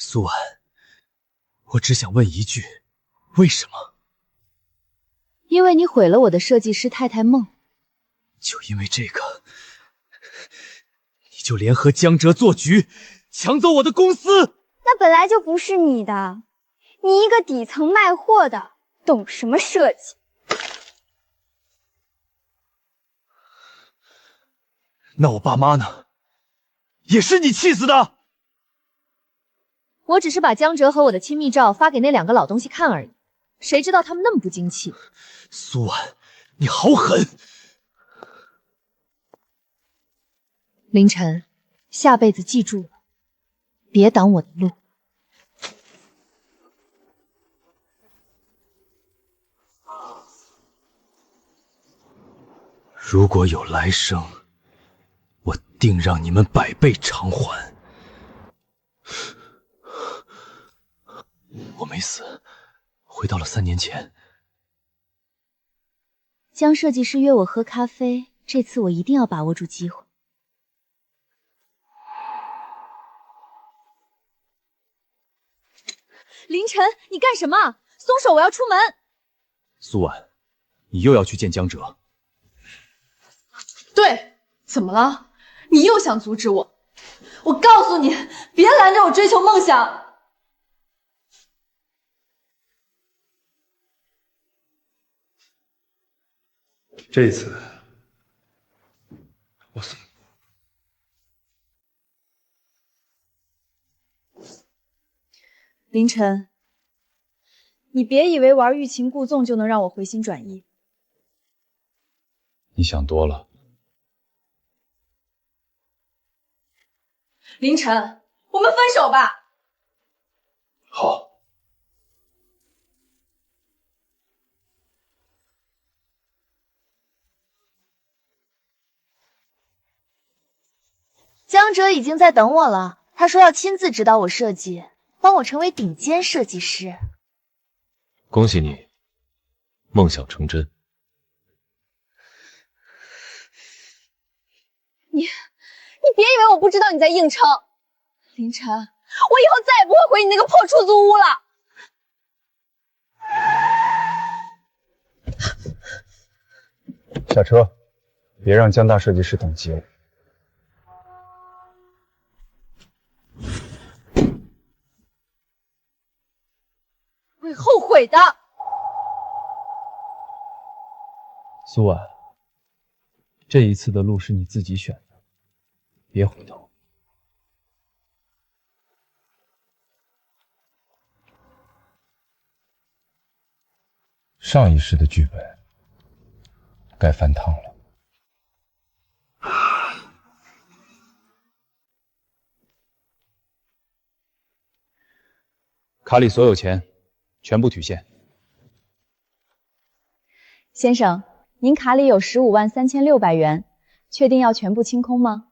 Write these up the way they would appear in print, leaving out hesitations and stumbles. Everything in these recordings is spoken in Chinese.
苏婉，我只想问一句，为什么？因为你毁了我的设计师太太梦。就因为这个，你就联合江哲做局，抢走我的公司？那本来就不是你的，你一个底层卖货的，懂什么设计？那我爸妈呢？也是你气死的？我只是把江哲和我的亲密照发给那2个老东西看而已，谁知道他们那么不争气。苏婉，你好狠！凌晨，下辈子记住了，别挡我的路。如果有来生，我定让你们100倍偿还。我没死，回到了3年前。江设计师约我喝咖啡，这次我一定要把握住机会。凌晨，你干什么？松手，我要出门。苏婉，你又要去见江哲？对，怎么了？你又想阻止我？我告诉你，别拦着我追求梦想。这一次，我送。凌晨，你别以为玩欲擒故纵就能让我回心转意。你想多了。凌晨，我们分手吧。好。江哲已经在等我了，他说要亲自指导我设计，帮我成为顶尖设计师。恭喜你，梦想成真。你别以为我不知道你在硬撑。凌晨，我以后再也不会回你那个破出租屋了。下车，别让江大设计师等急了。会后悔的。苏婉，这一次的路是你自己选的，别回头。上一世的剧本该翻烫了。卡里所有钱全部取现。先生，您卡里有153600元，确定要全部清空吗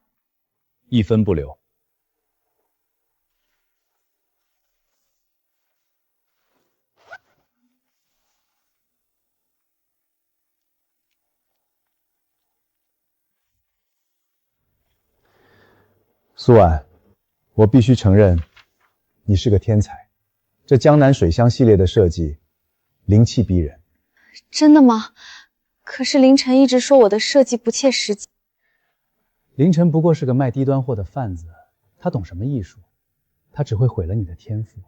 1分不留。苏婉，我必须承认，你是个天才。这江南水乡系列的设计，灵气逼人。真的吗？可是凌晨一直说我的设计不切实际。凌晨不过是个卖低端货的贩子，他懂什么艺术？他只会毁了你的天赋。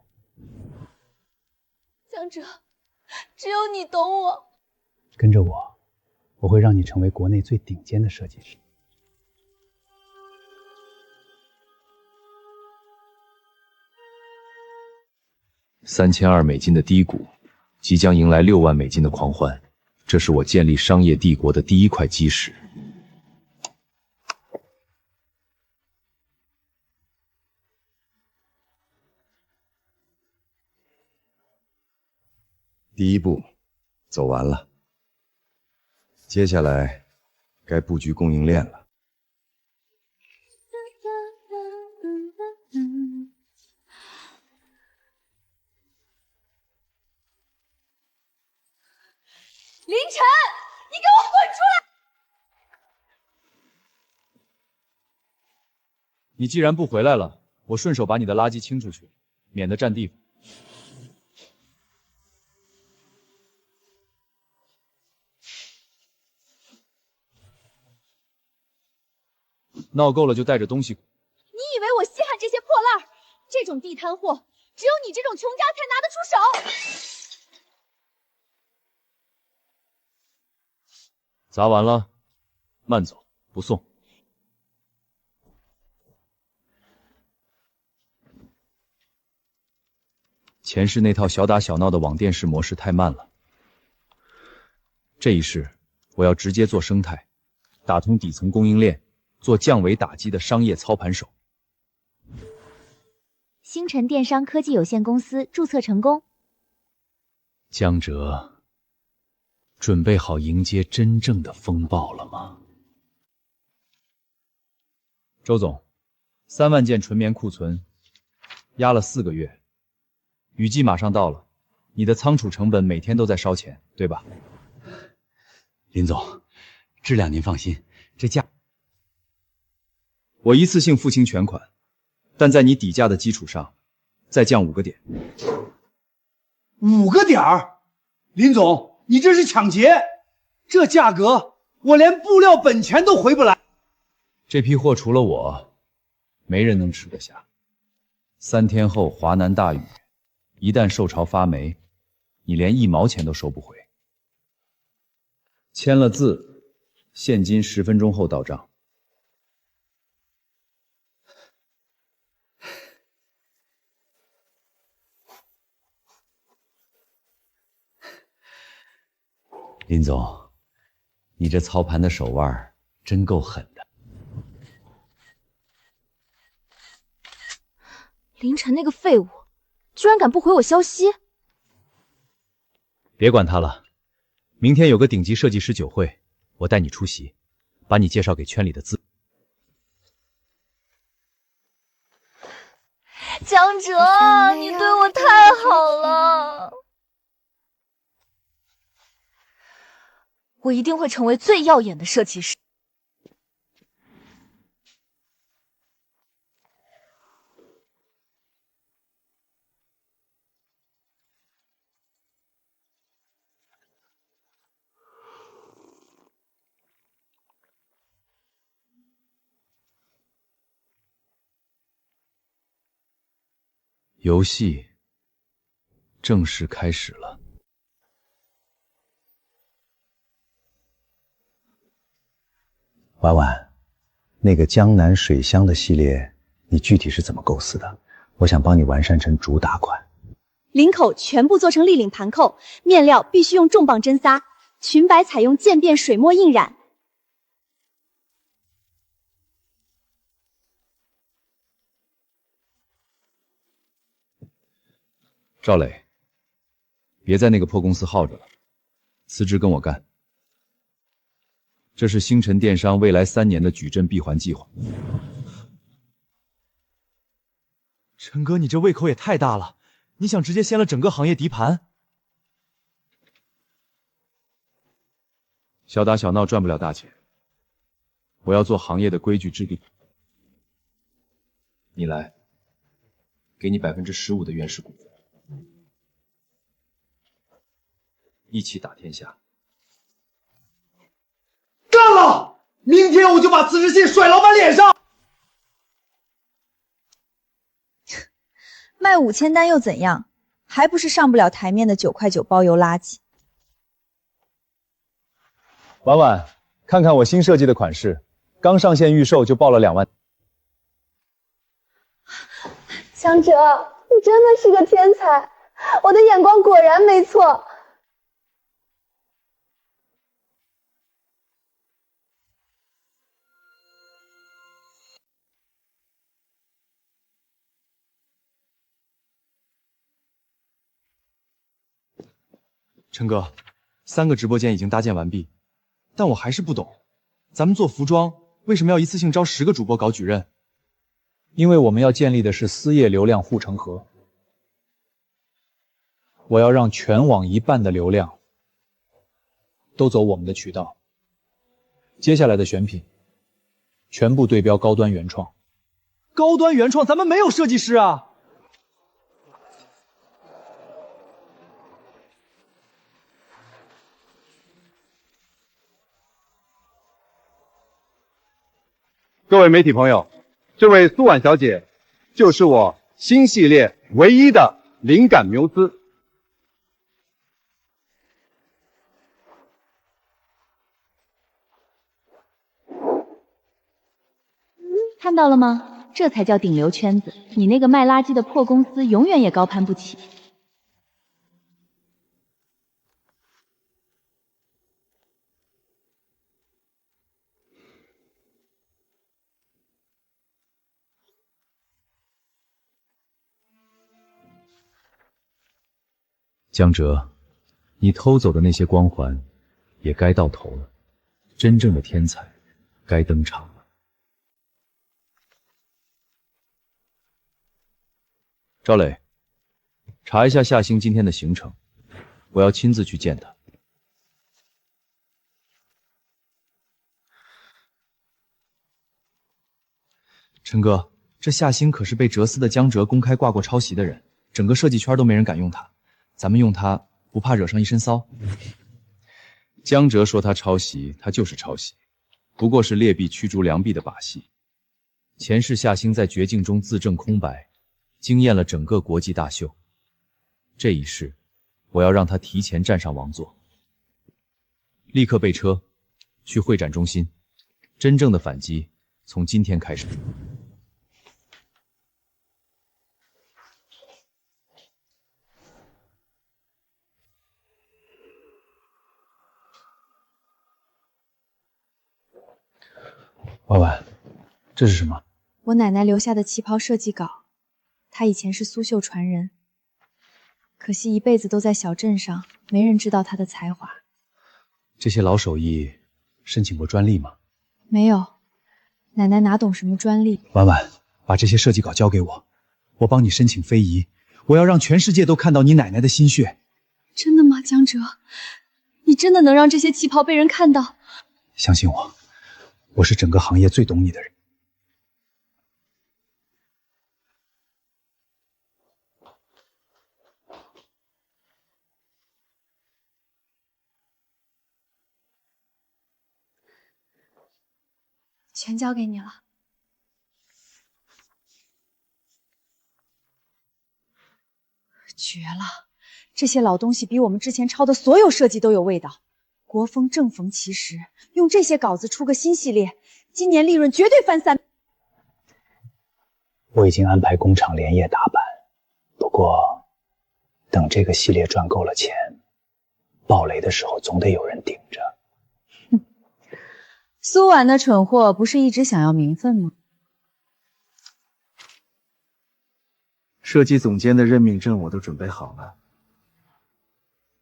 江哲，只有你懂我。跟着我，我会让你成为国内最顶尖的设计师。$3200的低谷，即将迎来$6万的狂欢，这是我建立商业帝国的第一块基石。第一步走完了，接下来该布局供应链了。凌晨，你给我滚出来！你既然不回来了，我顺手把你的垃圾清出去，免得占地方。闹够了就带着东西滚。你以为我稀罕这些破烂儿？这种地摊货，只有你这种穷家才拿得出手。砸完了，慢走，不送。前世那套小打小闹的网店式模式太慢了，这一世我要直接做生态，打通底层供应链，做降维打击的商业操盘手。星辰电商科技有限公司注册成功。江哲，准备好迎接真正的风暴了吗？周总，3万件纯棉库存，压了4个月，雨季马上到了，你的仓储成本每天都在烧钱，对吧？林总，质量您放心，这价我一次性付清全款，但在你底价的基础上，再降5个点。5个点儿？林总，你这是抢劫！这价格，我连布料本钱都回不来。这批货除了我，没人能吃得下。3天后华南大雨，一旦受潮发霉，你连1毛钱都收不回。签了字，现金10分钟后到账。林总，你这操盘的手腕真够狠的。凌晨那个废物，居然敢不回我消息！别管他了，明天有个顶级设计师酒会，我带你出席，把你介绍给圈里的资。江哲，你对我太好了，我一定会成为最耀眼的设计师。游戏正式开始了。婉婉，那个江南水乡的系列，你具体是怎么构思的？我想帮你完善成主打款。领口全部做成立领盘扣，面料必须用重磅针纱，裙摆采用渐变水墨印染。赵磊，别在那个破公司耗着了，辞职跟我干。这是星辰电商未来3年的矩阵闭环计划。陈哥，你这胃口也太大了，你想直接掀了整个行业底盘？小打小闹赚不了大钱，我要做行业的规矩制定。你来，给你15%的原始股份。一起打天下！干了！明天我就把辞职信甩老板脸上。卖5000单又怎样？还不是上不了台面的9块9包邮垃圾。婉婉，看看我新设计的款式，刚上线预售就爆了2万。江哲，你真的是个天才，我的眼光果然没错。陈哥，3个直播间已经搭建完毕，但我还是不懂，咱们做服装为什么要一次性招10个主播搞矩阵？因为我们要建立的是私业流量护城河，我要让全网1半的流量都走我们的渠道。接下来的选品全部对标高端原创。高端原创，咱们没有设计师啊！各位媒体朋友，这位苏婉小姐就是我新系列唯一的灵感缪斯。看到了吗？这才叫顶流圈子。你那个卖垃圾的破公司永远也高攀不起。江哲，你偷走的那些光环也该到头了，真正的天才该登场了。赵磊，查一下夏星今天的行程，我要亲自去见他。陈哥，这夏星可是被哲思的江哲公开挂过抄袭的人，整个设计圈都没人敢用他，咱们用他不怕惹上一身骚？江哲说他抄袭，他就是抄袭，不过是劣币驱逐良币的把戏。前世夏星在绝境中自证空白，惊艳了整个国际大秀。这一世，我要让他提前站上王座。立刻备车，去会展中心。真正的反击从今天开始。婉婉，这是什么？我奶奶留下的旗袍设计稿，她以前是苏绣传人，可惜一辈子都在小镇上，没人知道她的才华。这些老手艺申请过专利吗？没有，奶奶哪懂什么专利？婉婉，把这些设计稿交给我，我帮你申请非遗，我要让全世界都看到你奶奶的心血。真的吗，江哲？你真的能让这些旗袍被人看到？相信我，我是整个行业最懂你的人。全交给你了。绝了！这些老东西比我们之前抄的所有设计都有味道。国风正逢其时，用这些稿子出个新系列，今年利润绝对翻3。我已经安排工厂连夜打版，不过等这个系列赚够了钱，爆雷的时候总得有人顶着。苏婉的蠢货不是一直想要名分吗？设计总监的任命证我都准备好了，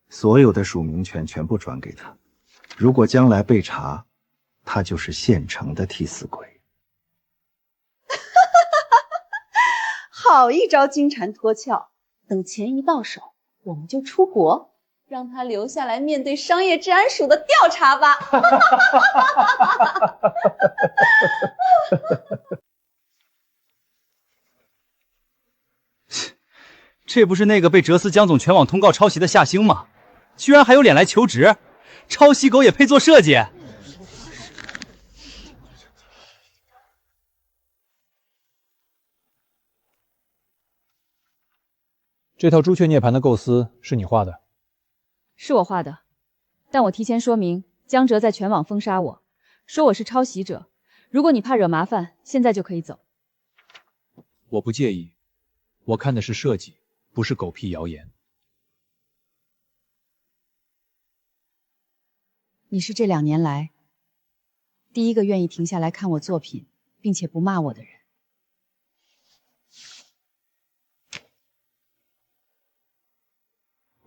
所有的署名权全部转给他。如果将来被查，他就是现成的替死鬼。好一招金蝉脱壳！等钱一到手，我们就出国，让他留下来面对商业治安署的调查吧。这不是那个被哲思江总全网通告抄袭的夏星吗？居然还有脸来求职，抄袭狗也配做设计？这套朱雀涅槃的构思是你画的？是我画的，但我提前说明，江哲在全网封杀我，说我是抄袭者。如果你怕惹麻烦，现在就可以走。我不介意，我看的是设计，不是狗屁谣言。你是这2年来第一个愿意停下来看我作品，并且不骂我的人。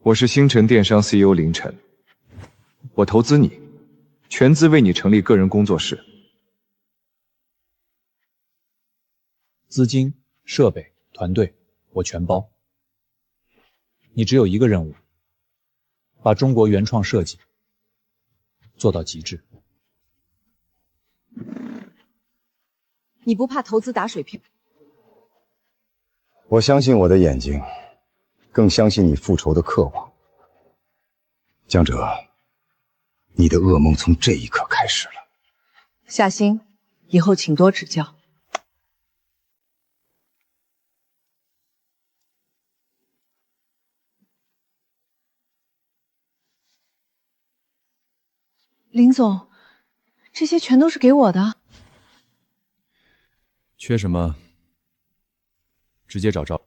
我是星辰电商 CEO 林晨，我投资你，全资为你成立个人工作室。资金、设备、团队，我全包。你只有一个任务，把中国原创设计做到极致。你不怕投资打水漂？我相信我的眼睛，更相信你复仇的渴望。江哲，你的噩梦从这一刻开始了。夏星，以后请多指教。林总，这些全都是给我的。缺什么，直接找赵。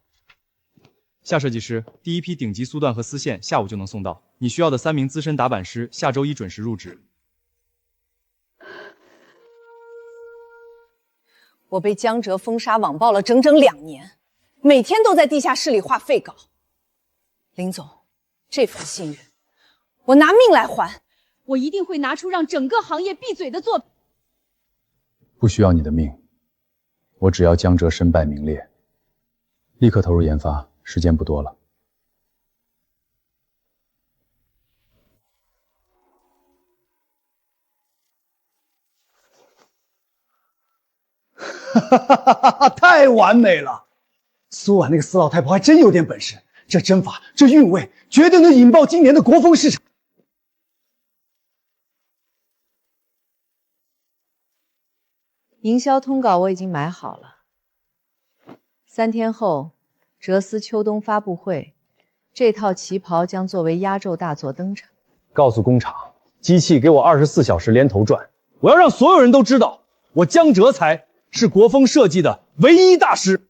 夏设计师，第一批顶级苏缎和丝线下午就能送到，你需要的3名资深打板师下周一准时入职。我被江哲封杀网暴了整整2年，每天都在地下室里画废稿。林总，这份信任，我拿命来还。我一定会拿出让整个行业闭嘴的作品。不需要你的命，我只要江哲身败名裂，立刻投入研发，时间不多了。太完美了！苏婉那个死老太婆还真有点本事，这针法，这韵味，绝对能引爆今年的国风市场。营销通稿我已经买好了，3天后哲思秋冬发布会，这套旗袍将作为压轴大作登场。告诉工厂，机器给我24小时连头转，我要让所有人都知道，我江哲才是国风设计的唯一大师。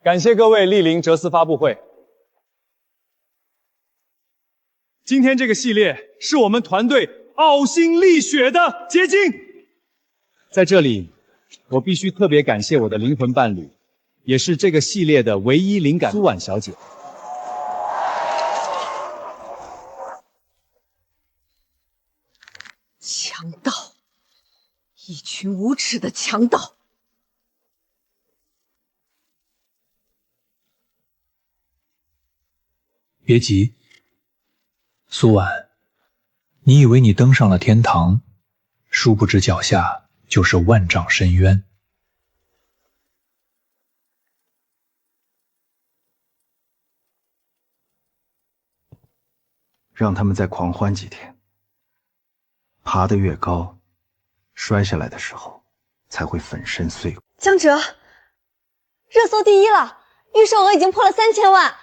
感谢各位莅临哲思发布会。今天这个系列是我们团队呕心沥血的结晶。在这里，我必须特别感谢我的灵魂伴侣，也是这个系列的唯一灵感苏婉小姐。强盗，一群无耻的强盗！别急，苏婉，你以为你登上了天堂，殊不知脚下就是万丈深渊。让他们再狂欢几天，爬得越高，摔下来的时候才会粉身碎骨。江哲，热搜第1了，预售额已经破了3000万。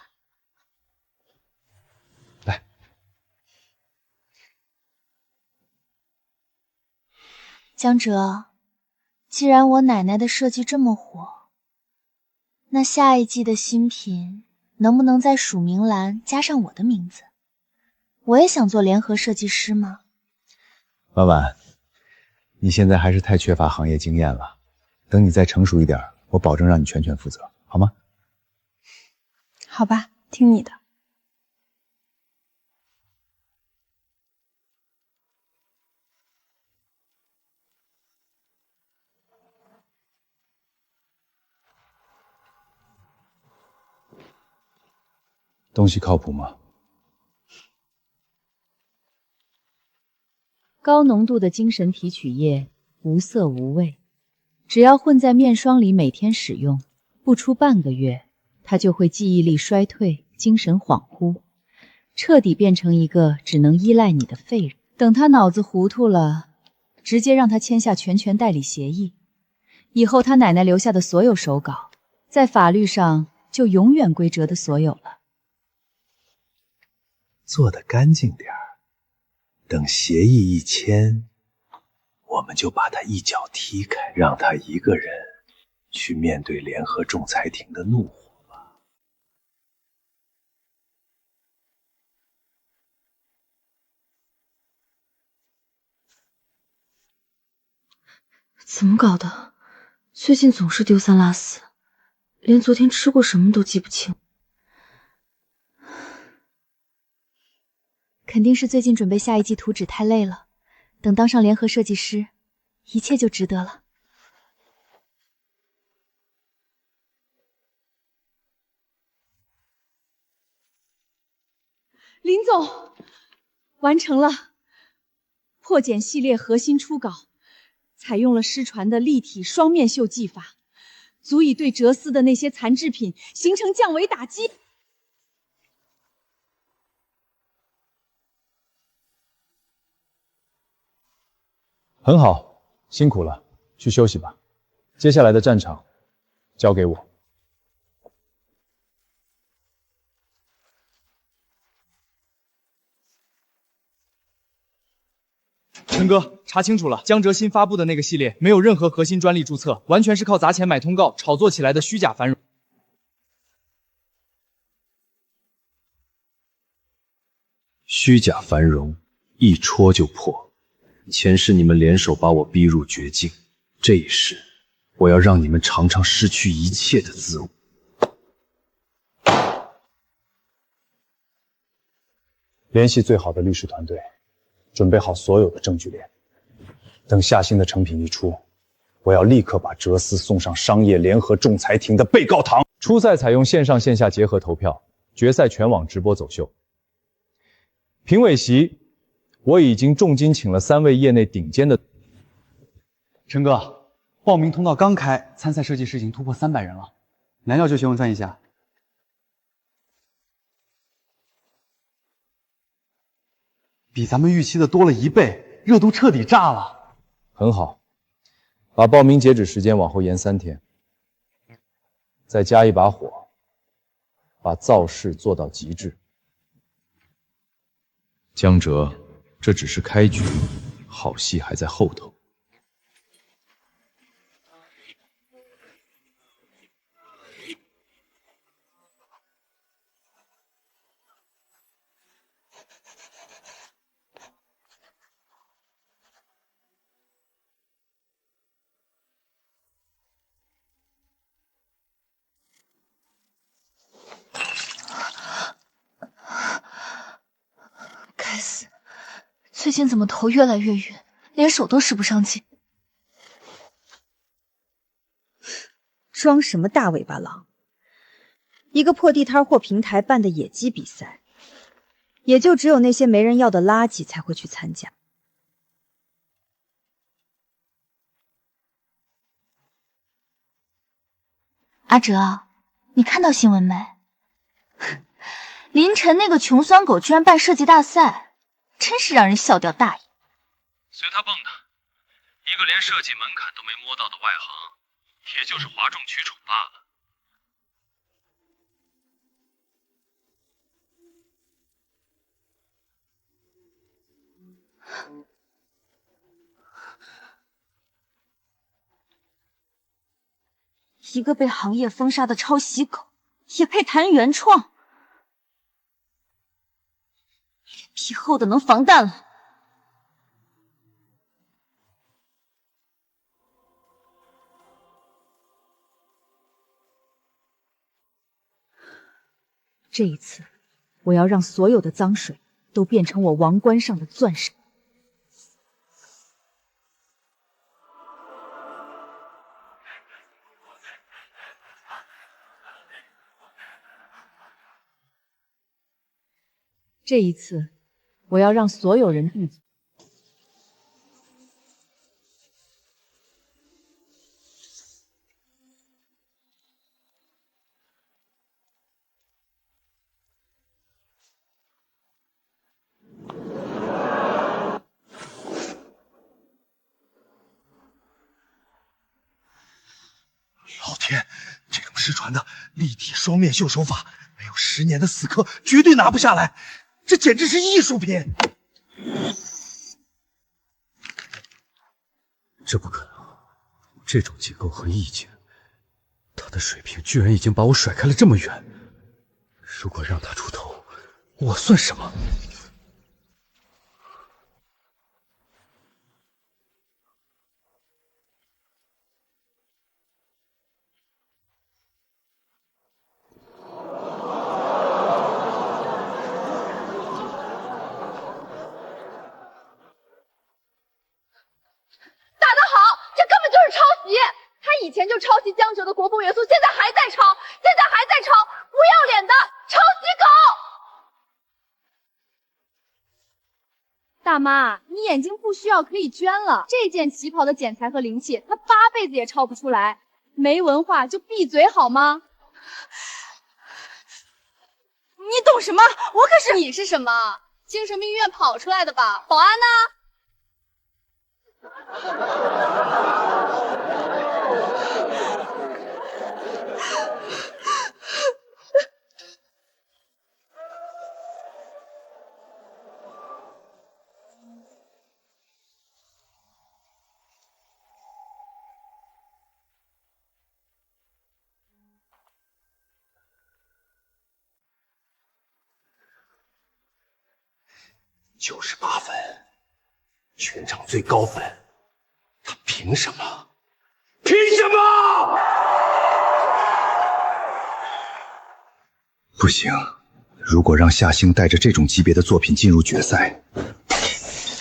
江哲，既然我奶奶的设计这么火，那下一季的新品能不能在署名栏加上我的名字？我也想做联合设计师吗？婉婉，你现在还是太缺乏行业经验了，等你再成熟一点，我保证让你全权负责，好吗？好吧，听你的。东西靠谱吗？高浓度的精神提取液，无色无味，只要混在面霜里每天使用，不出半个月，它就会记忆力衰退，精神恍惚，彻底变成一个只能依赖你的废人。等他脑子糊涂了，直接让他签下全权代理协议，以后他奶奶留下的所有手稿，在法律上就永远归哲的所有了。做得干净点儿，等协议一签，我们就把他一脚踢开，让他一个人去面对联合仲裁庭的怒火吧。怎么搞的？最近总是丢三落四，连昨天吃过什么都记不清。肯定是最近准备下一季图纸太累了，等当上联合设计师，一切就值得了。林总，完成了。破茧系列核心初稿，采用了失传的立体双面绣技法，足以对哲思的那些残制品形成降维打击。很好，辛苦了，去休息吧。接下来的战场交给我。陈哥，查清楚了，江哲新发布的那个系列没有任何核心专利注册，完全是靠砸钱买通告炒作起来的虚假繁荣。虚假繁荣，一戳就破。前世你们联手把我逼入绝境，这一世我要让你们尝尝失去一切的滋味。联系最好的律师团队，准备好所有的证据链。等夏星的成品一出，我要立刻把哲思送上商业联合仲裁庭的被告堂。初赛采用线上线下结合投票，决赛全网直播走秀。评委席，我已经重金请了3位业内顶尖的。陈哥，报名通道刚开，参赛设计师已经突破300人了。男要就询问算一下。比咱们预期的多了1倍，热度彻底炸了。很好，把报名截止时间往后延3天，再加一把火，把造势做到极致。江哲，这只是开局，好戏还在后头。该死，最近怎么头越来越晕，连手都使不上劲。装什么大尾巴狼？一个破地摊或平台办的野鸡比赛，也就只有那些没人要的垃圾才会去参加。阿哲，你看到新闻没？林晨那个穷酸狗居然办设计大赛，真是让人笑掉大牙。随他蹦跶，一个连设计门槛都没摸到的外行，也就是哗众取宠罢了。一个被行业封杀的抄袭狗，也配谈原创？脸皮厚的能防弹了。这一次，我要让所有的脏水都变成我王冠上的钻石。这一次，我要让所有人闭嘴。老天，这种失传的立体双面绣手法，没有10年的死磕，绝对拿不下来。这简直是艺术品！这不可能，这种结构和意境，他的水平居然已经把我甩开了这么远。如果让他出头，我算什么？以前就抄袭江哲的国风元素，现在还在抄，不要脸的抄袭狗！大妈，你眼睛不需要可以捐了。这件旗袍的剪裁和灵气，他8辈子也抄不出来。没文化就闭嘴好吗？你懂什么？我可是……你是什么？精神病医院跑出来的吧？保安呢？ 98分，全场最高分，他凭什么？凭什么？不行，如果让夏星带着这种级别的作品进入决赛，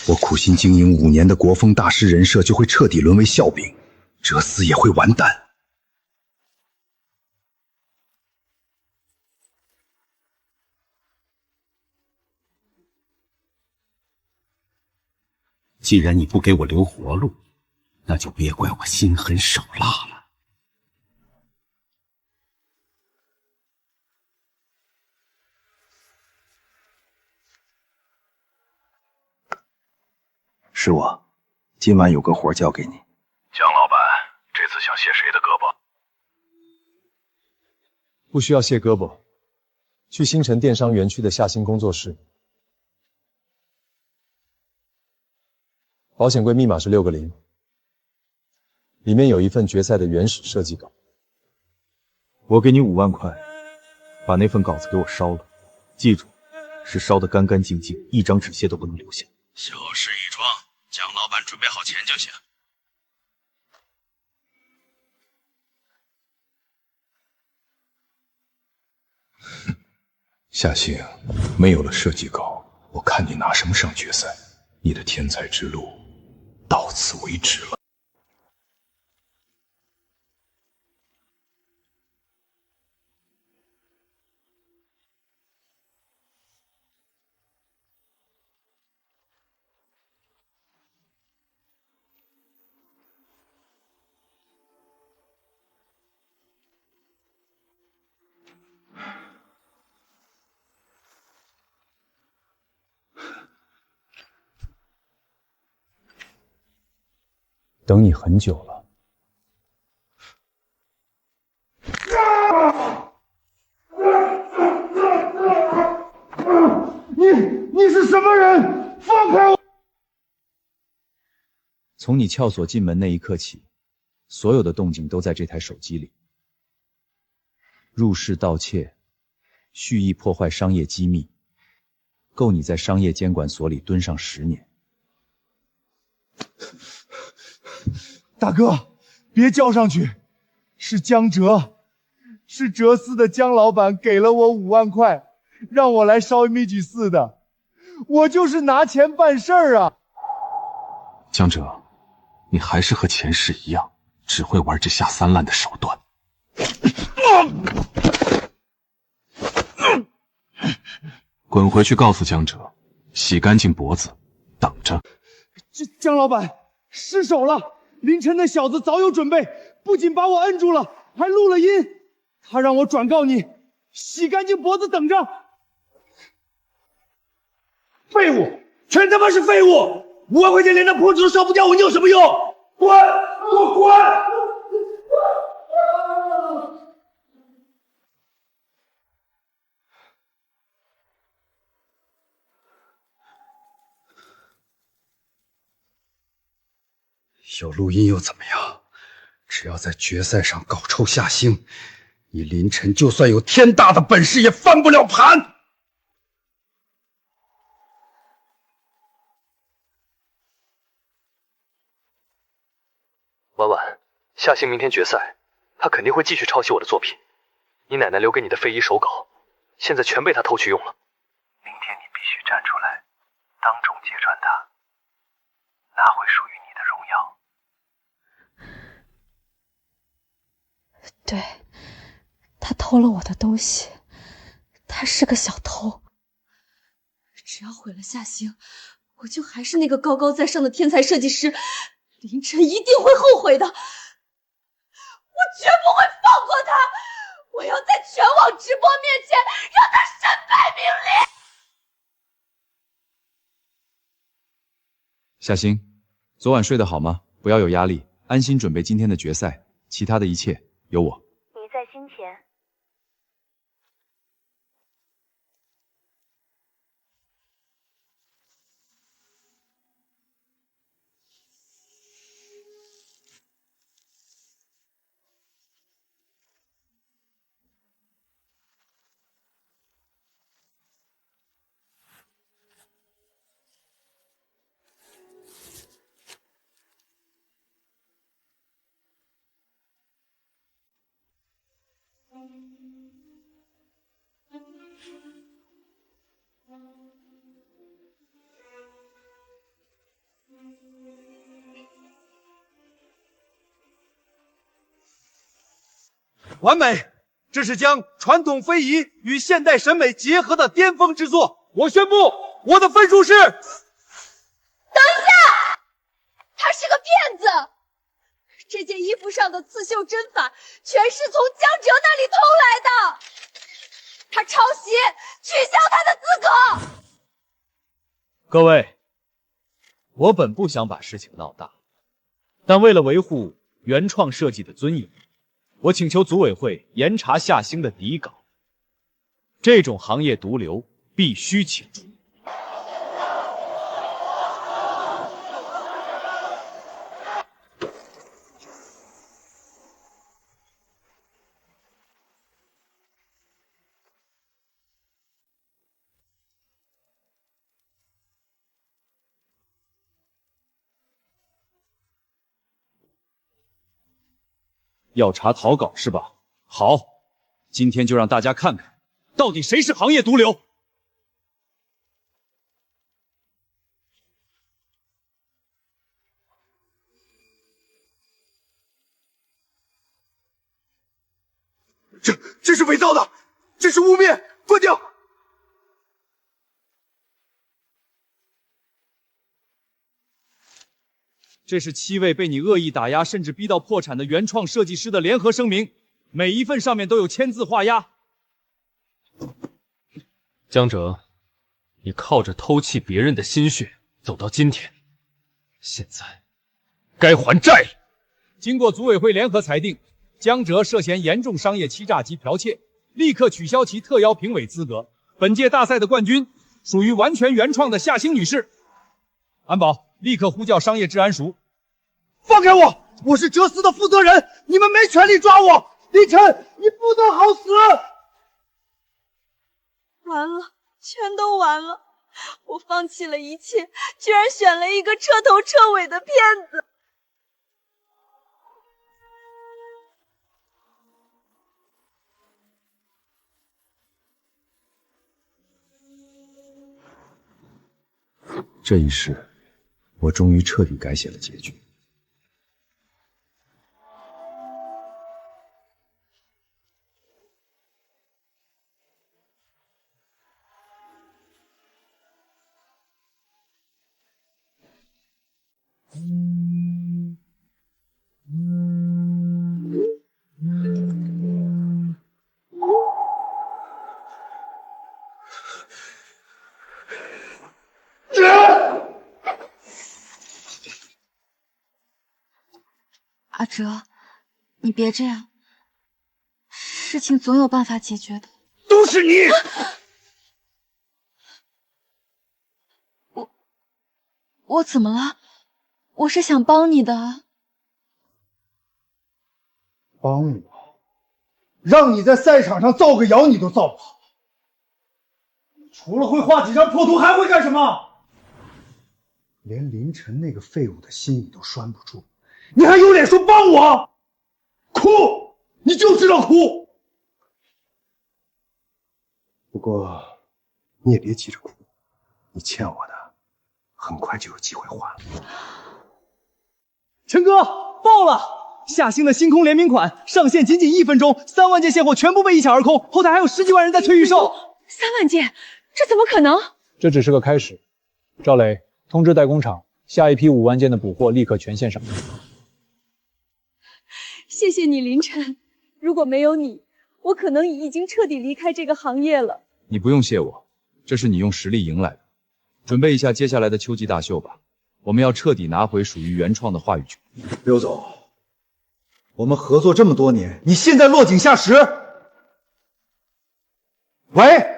我苦心经营5年的国风大师人设就会彻底沦为笑柄，哲思也会完蛋。 既然你不给我留活路，那就别怪我心狠手辣了。是我，今晚有个活交给你。江老板，这次想卸谁的胳膊？不需要卸胳膊，去星辰电商园区的夏星工作室。 保险柜密码是6个0，里面有一份决赛的原始设计稿。我给你5万块，把那份稿子给我烧了，记住，是烧得干干净净，一张纸屑都不能留下。小事一桩，江老板准备好钱就行。夏星，没有了设计稿，我看你拿什么上决赛？你的天才之路。 到此为止了。等你很久了。你是什么人？放开我！从你撬锁进门那一刻起，所有的动静都在这台手机里。入室盗窃，蓄意破坏商业机密，够你在商业监管所里蹲上10年。 大哥，别叫上去，是江哲，是哲思的江老板给了我5万块，让我来烧 MG4的，我就是拿钱办事儿啊。江哲，你还是和前世一样，只会玩这下三滥的手段。滚回去告诉江哲，洗干净脖子，等着。这江老板失手了。 凌晨那小子早有准备，不仅把我摁住了，还录了音。他让我转告你，洗干净脖子等着。废物，全他妈是废物！5万块钱连那破纸都烧不掉，我有什么用？滚！给我滚！有录音又怎么样？只要在决赛上搞臭夏星，你林晨就算有天大的本事也翻不了盘。婉婉，夏星明天决赛，他肯定会继续抄袭我的作品。你奶奶留给你的废衣手稿，现在全被他偷去用了。明天你必须站出来，当众揭穿他，拿回属于你的荣耀。 对，他偷了我的东西，他是个小偷。只要毁了夏星，我就还是那个高高在上的天才设计师，林晨一定会后悔的。我绝不会放过他，我要在全网直播面前让他身败名裂。夏星，昨晚睡得好吗？不要有压力，安心准备今天的决赛，其他的一切有我。你在心前。完美！这是将传统非遗与现代审美结合的巅峰之作。我宣布，我的分数是……等一下，他是个骗子！这件衣服上的刺绣针法全是从江哲那里偷来的，他抄袭，取消他的资格。各位，我本不想把事情闹大，但为了维护原创设计的尊严，我请求组委会严查夏星的底稿，这种行业毒瘤必须清除。要查草稿是吧？好，今天就让大家看看，到底谁是行业毒瘤。这是伪造的，这是污蔑，关掉！这是7位被你恶意打压甚至逼到破产的原创设计师的联合声明，每一份上面都有签字画押。江哲，你靠着偷窃别人的心血走到今天，现在该还债了。经过组委会联合裁定，江哲涉嫌严重商业欺诈及剽窃，立刻取消其特邀评委资格。本届大赛的冠军属于完全原创的夏星女士。安保，立刻呼叫商业治安署。放开我！我是哲思的负责人，你们没权利抓我！林晨，你不能好死！完了，全都完了！我放弃了一切，居然选了一个彻头彻尾的骗子！这一世，我终于彻底改写了结局。阿哲，你别这样，事情总有办法解决的。都是你！我怎么了？我是想帮你的。帮我？让你在赛场上造个谣你都造不好，除了会画几张破图还会干什么？连林晨那个废物的心你都拴不住，你还有脸说帮我？哭，你就知道哭。不过你也别急着哭，你欠我的很快就有机会还了。陈哥，爆了！夏星的星空联名款上线仅1分钟，3万件现货全部被一抢而空，后台还有10几万人在催预售。3万件，这怎么可能？这只是个开始。赵磊，通知代工厂，下一批5万件的补货立刻全线上。谢谢你，林晨。如果没有你，我可能已经彻底离开这个行业了。你不用谢我，这是你用实力赢来的。准备一下接下来的秋季大秀吧，我们要彻底拿回属于原创的话语权。刘总，我们合作这么多年，你现在落井下石？喂，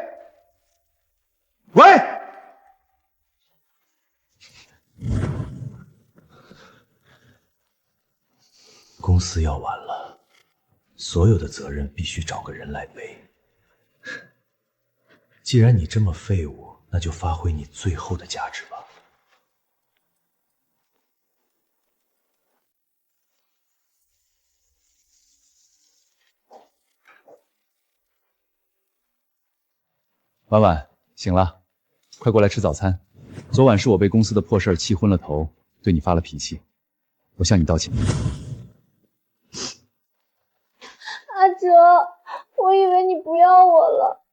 公司要完了，所有的责任必须找个人来背。既然你这么废物，那就发挥你最后的价值吧。婉婉，醒了，快过来吃早餐。昨晚是我被公司的破事气昏了头，对你发了脾气，我向你道歉。阿哲，我以为你不要我了。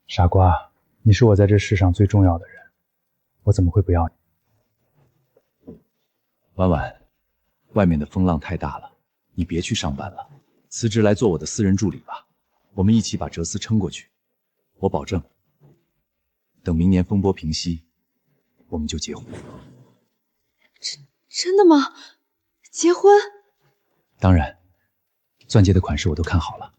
傻瓜，你是我在这世上最重要的人，我怎么会不要你？婉婉，外面的风浪太大了，你别去上班了，辞职来做我的私人助理吧。我们一起把哲思撑过去。我保证，等明年风波平息，我们就结婚。真的吗？结婚？当然，钻戒的款式我都看好了。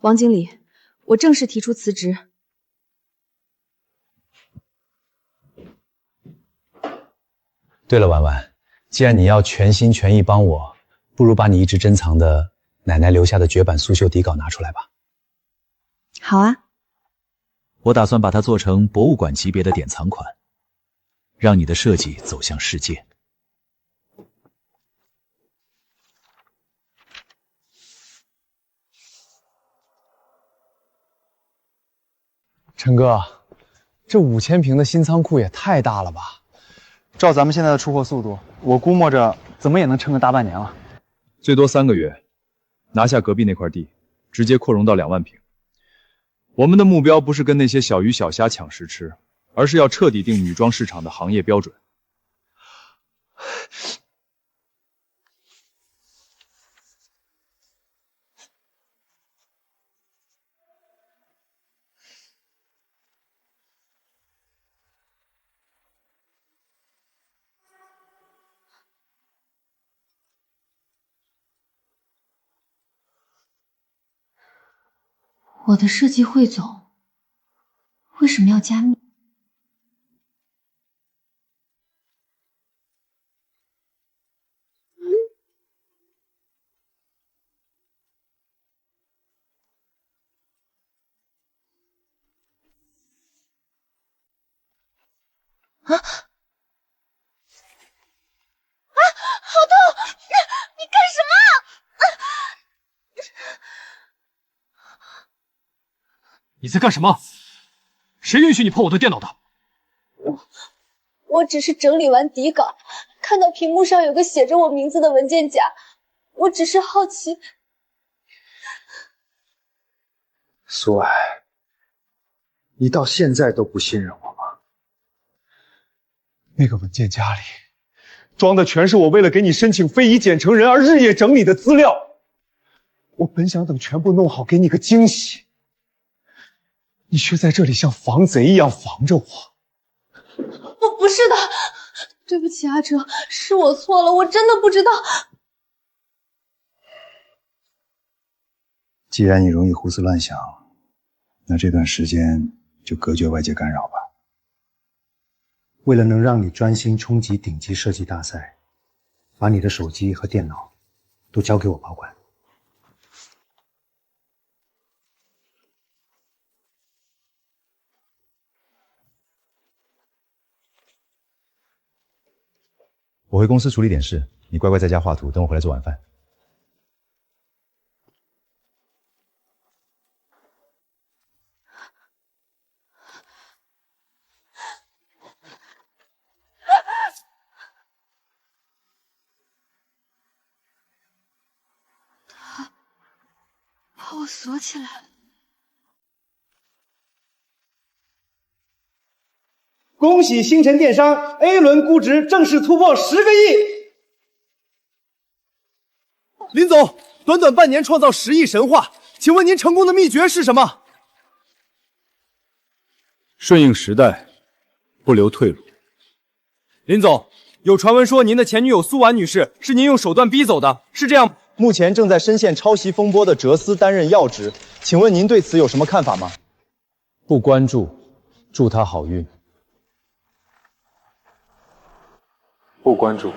王经理，我正式提出辞职。对了，婉婉，既然你要全心全意帮我，不如把你一直珍藏的奶奶留下的绝版苏绣底稿拿出来吧。好啊，我打算把它做成博物馆级别的典藏款，让你的设计走向世界。陈哥，这5000平的新仓库也太大了吧？照咱们现在的出货速度，我估摸着怎么也能撑个大半年了。最多3个月，拿下隔壁那块地，直接扩容到2万平。我们的目标不是跟那些小鱼小虾抢食吃，而是要彻底定女装市场的行业标准。我的设计汇总为什么要加密？啊！好痛！你干什么？你在干什么？谁允许你碰我的电脑的？我只是整理完底稿，看到屏幕上有个写着我名字的文件夹，我只是好奇。苏爱，你到现在都不信任我吗？那个文件夹里装的全是我为了给你申请非遗简成人而日夜整理的资料。我本想等全部弄好给你个惊喜，你却在这里像防贼一样防着我。不是的，对不起阿哲，是我错了，我真的不知道。既然你容易胡思乱想，那这段时间就隔绝外界干扰吧。为了能让你专心冲击顶级设计大赛，把你的手机和电脑都交给我保管。我回公司处理点事，你乖乖在家画图，等我回来做晚饭。好把我锁起来了。恭喜星辰电商 A 轮估值正式突破10个亿！林总，短短半年创造10亿神话，请问您成功的秘诀是什么？顺应时代，不留退路。林总，有传闻说您的前女友苏婉女士是您用手段逼走的，是这样吗？目前正在深陷抄袭风波的哲思担任要职，请问您对此有什么看法吗？不关注，祝他好运。不关注。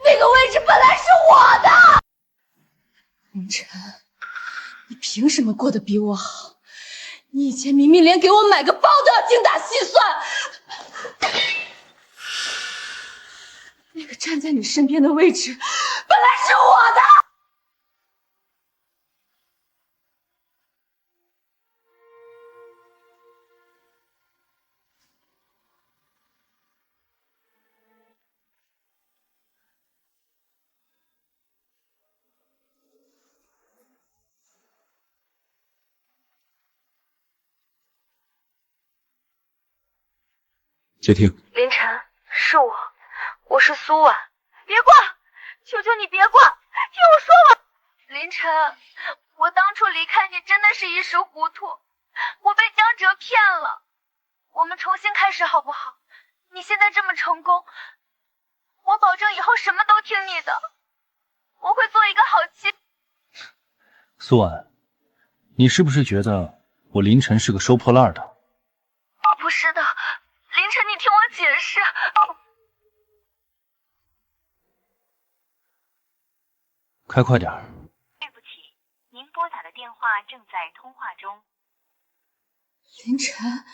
那个位置本来是我的。凌晨，你凭什么过得比我好？你以前明明连给我买个包都要精打细算。那个站在你身边的位置本来是我的。接听。凌晨，是我是苏婉，别挂，求求你别挂，听我说完。凌晨，我当初离开你真的是一时糊涂，我被江哲骗了。我们重新开始好不好？你现在这么成功，我保证以后什么都听你的，我会做一个好妻。苏婉，你是不是觉得我凌晨是个收破烂的？不是的，凌晨，你听我解释。开快点。对不起，您拨打的电话正在通话中。凌晨，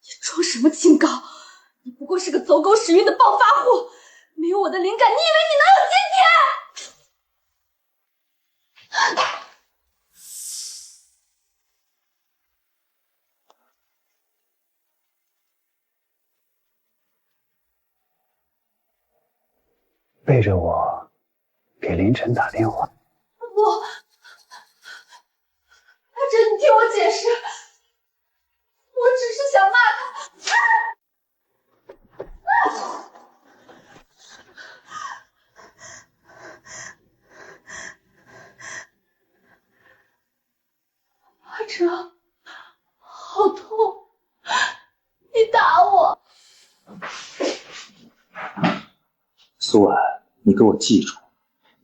你装什么清高？你不过是个走狗屎运的暴发户，没有我的灵感，你以为你能有今天？背着我给凌晨打电话。我，阿哲，你听我解释，我只是想骂他。阿哲，好痛，你打我。苏婉，你给我记住，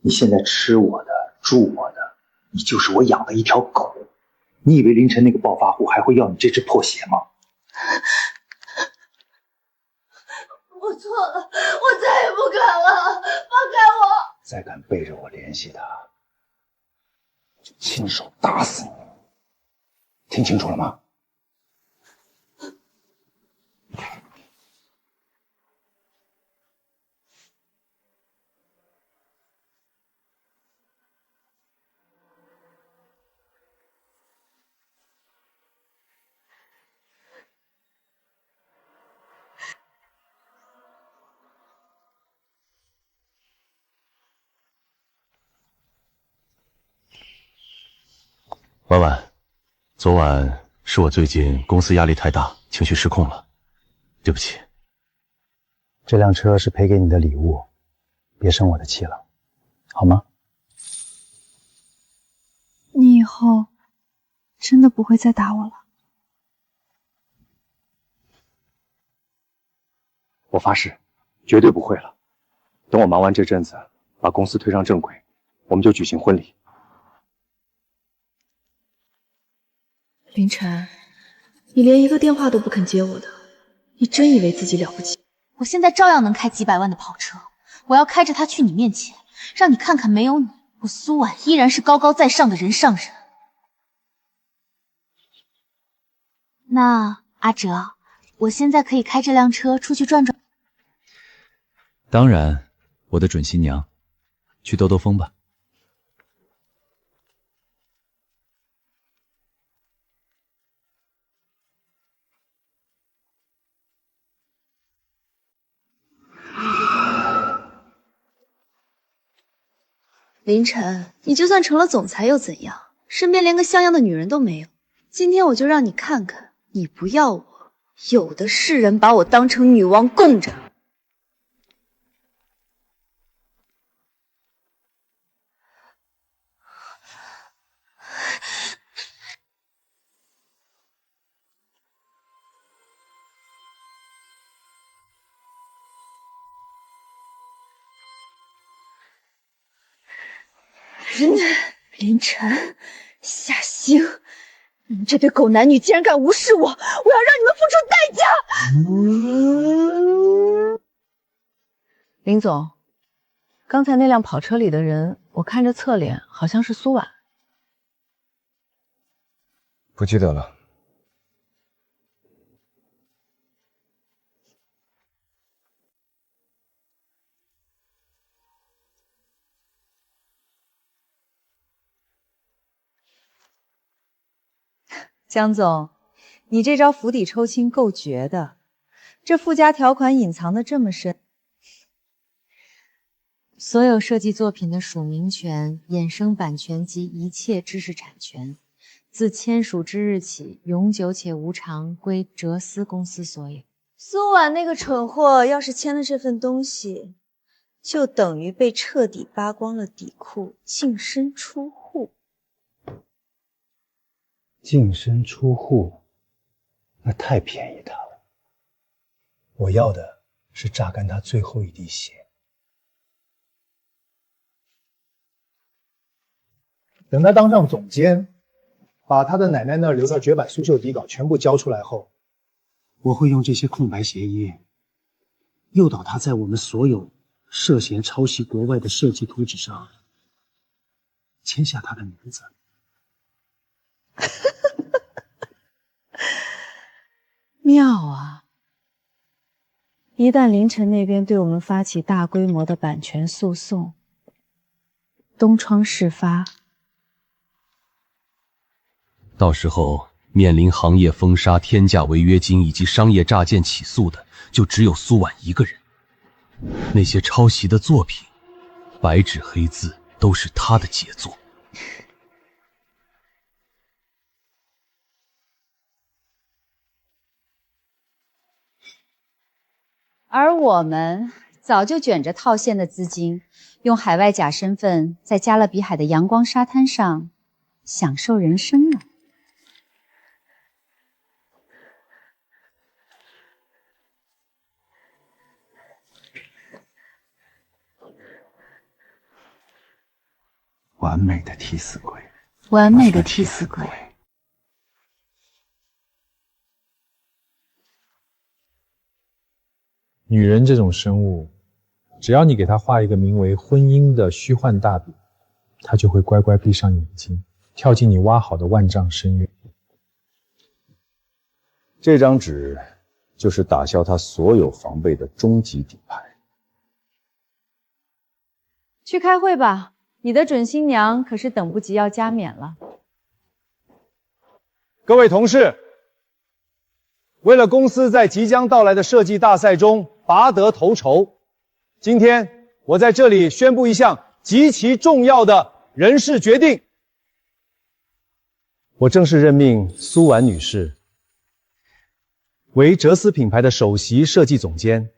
你现在吃我的，住我的，你就是我养的一条狗。你以为凌晨那个暴发户还会要你这只破鞋吗？我错了，我再也不敢了，放开我！再敢背着我联系他，就亲手打死你！听清楚了吗？婉婉，昨晚是我最近公司压力太大，情绪失控了，对不起。这辆车是赔给你的礼物，别生我的气了，好吗？你以后真的不会再打我了？我发誓，绝对不会了。等我忙完这阵子，把公司推上正轨，我们就举行婚礼。凌晨，你连一个电话都不肯接我的，你真以为自己了不起？我现在照样能开几百万的跑车，我要开着它去你面前，让你看看没有你，我苏婉依然是高高在上的人上人。那阿哲，我现在可以开这辆车出去转转？当然，我的准新娘，去兜兜风吧。林晨，你就算成了总裁又怎样？身边连个像样的女人都没有。今天我就让你看看，你不要我，有的是人把我当成女王供着。林晨，夏星，你们这对狗男女竟然敢无视我！我要让你们付出代价！林总，刚才那辆跑车里的人，我看着侧脸好像是苏婉。不记得了。江总，你这招釜底抽薪够绝的，这附加条款隐藏的这么深。所有设计作品的署名权、衍生版权及一切知识产权，自签署之日起，永久且无偿归哲思公司所有。苏婉那个蠢货要是签了这份东西，就等于被彻底扒光了底裤，净身出户。净身出户，那太便宜他了。我要的是榨干他最后一滴血。等他当上总监，把他的奶奶那儿留的绝版苏绣底稿全部交出来后，我会用这些空白协议诱导他在我们所有涉嫌抄袭国外的设计图纸上签下他的名字。妙啊！一旦凌晨那边对我们发起大规模的版权诉讼，东窗事发，到时候面临行业封杀、天价违约金以及商业诈骗起诉的，就只有苏婉一个人。那些抄袭的作品，白纸黑字都是他的杰作。而我们早就卷着套现的资金，用海外假身份在加勒比海的阳光沙滩上享受人生了。完美的替死鬼，完美的替死鬼。女人这种生物，只要你给她画一个名为婚姻的虚幻大饼，她就会乖乖闭上眼睛，跳进你挖好的万丈深渊。这张纸就是打消他所有防备的终极底牌。去开会吧，你的准新娘可是等不及要加冕了。各位同事，为了公司在即将到来的设计大赛中拔得头筹，今天我在这里宣布一项极其重要的人事决定。我正式任命苏婉女士为哲思品牌的首席设计总监，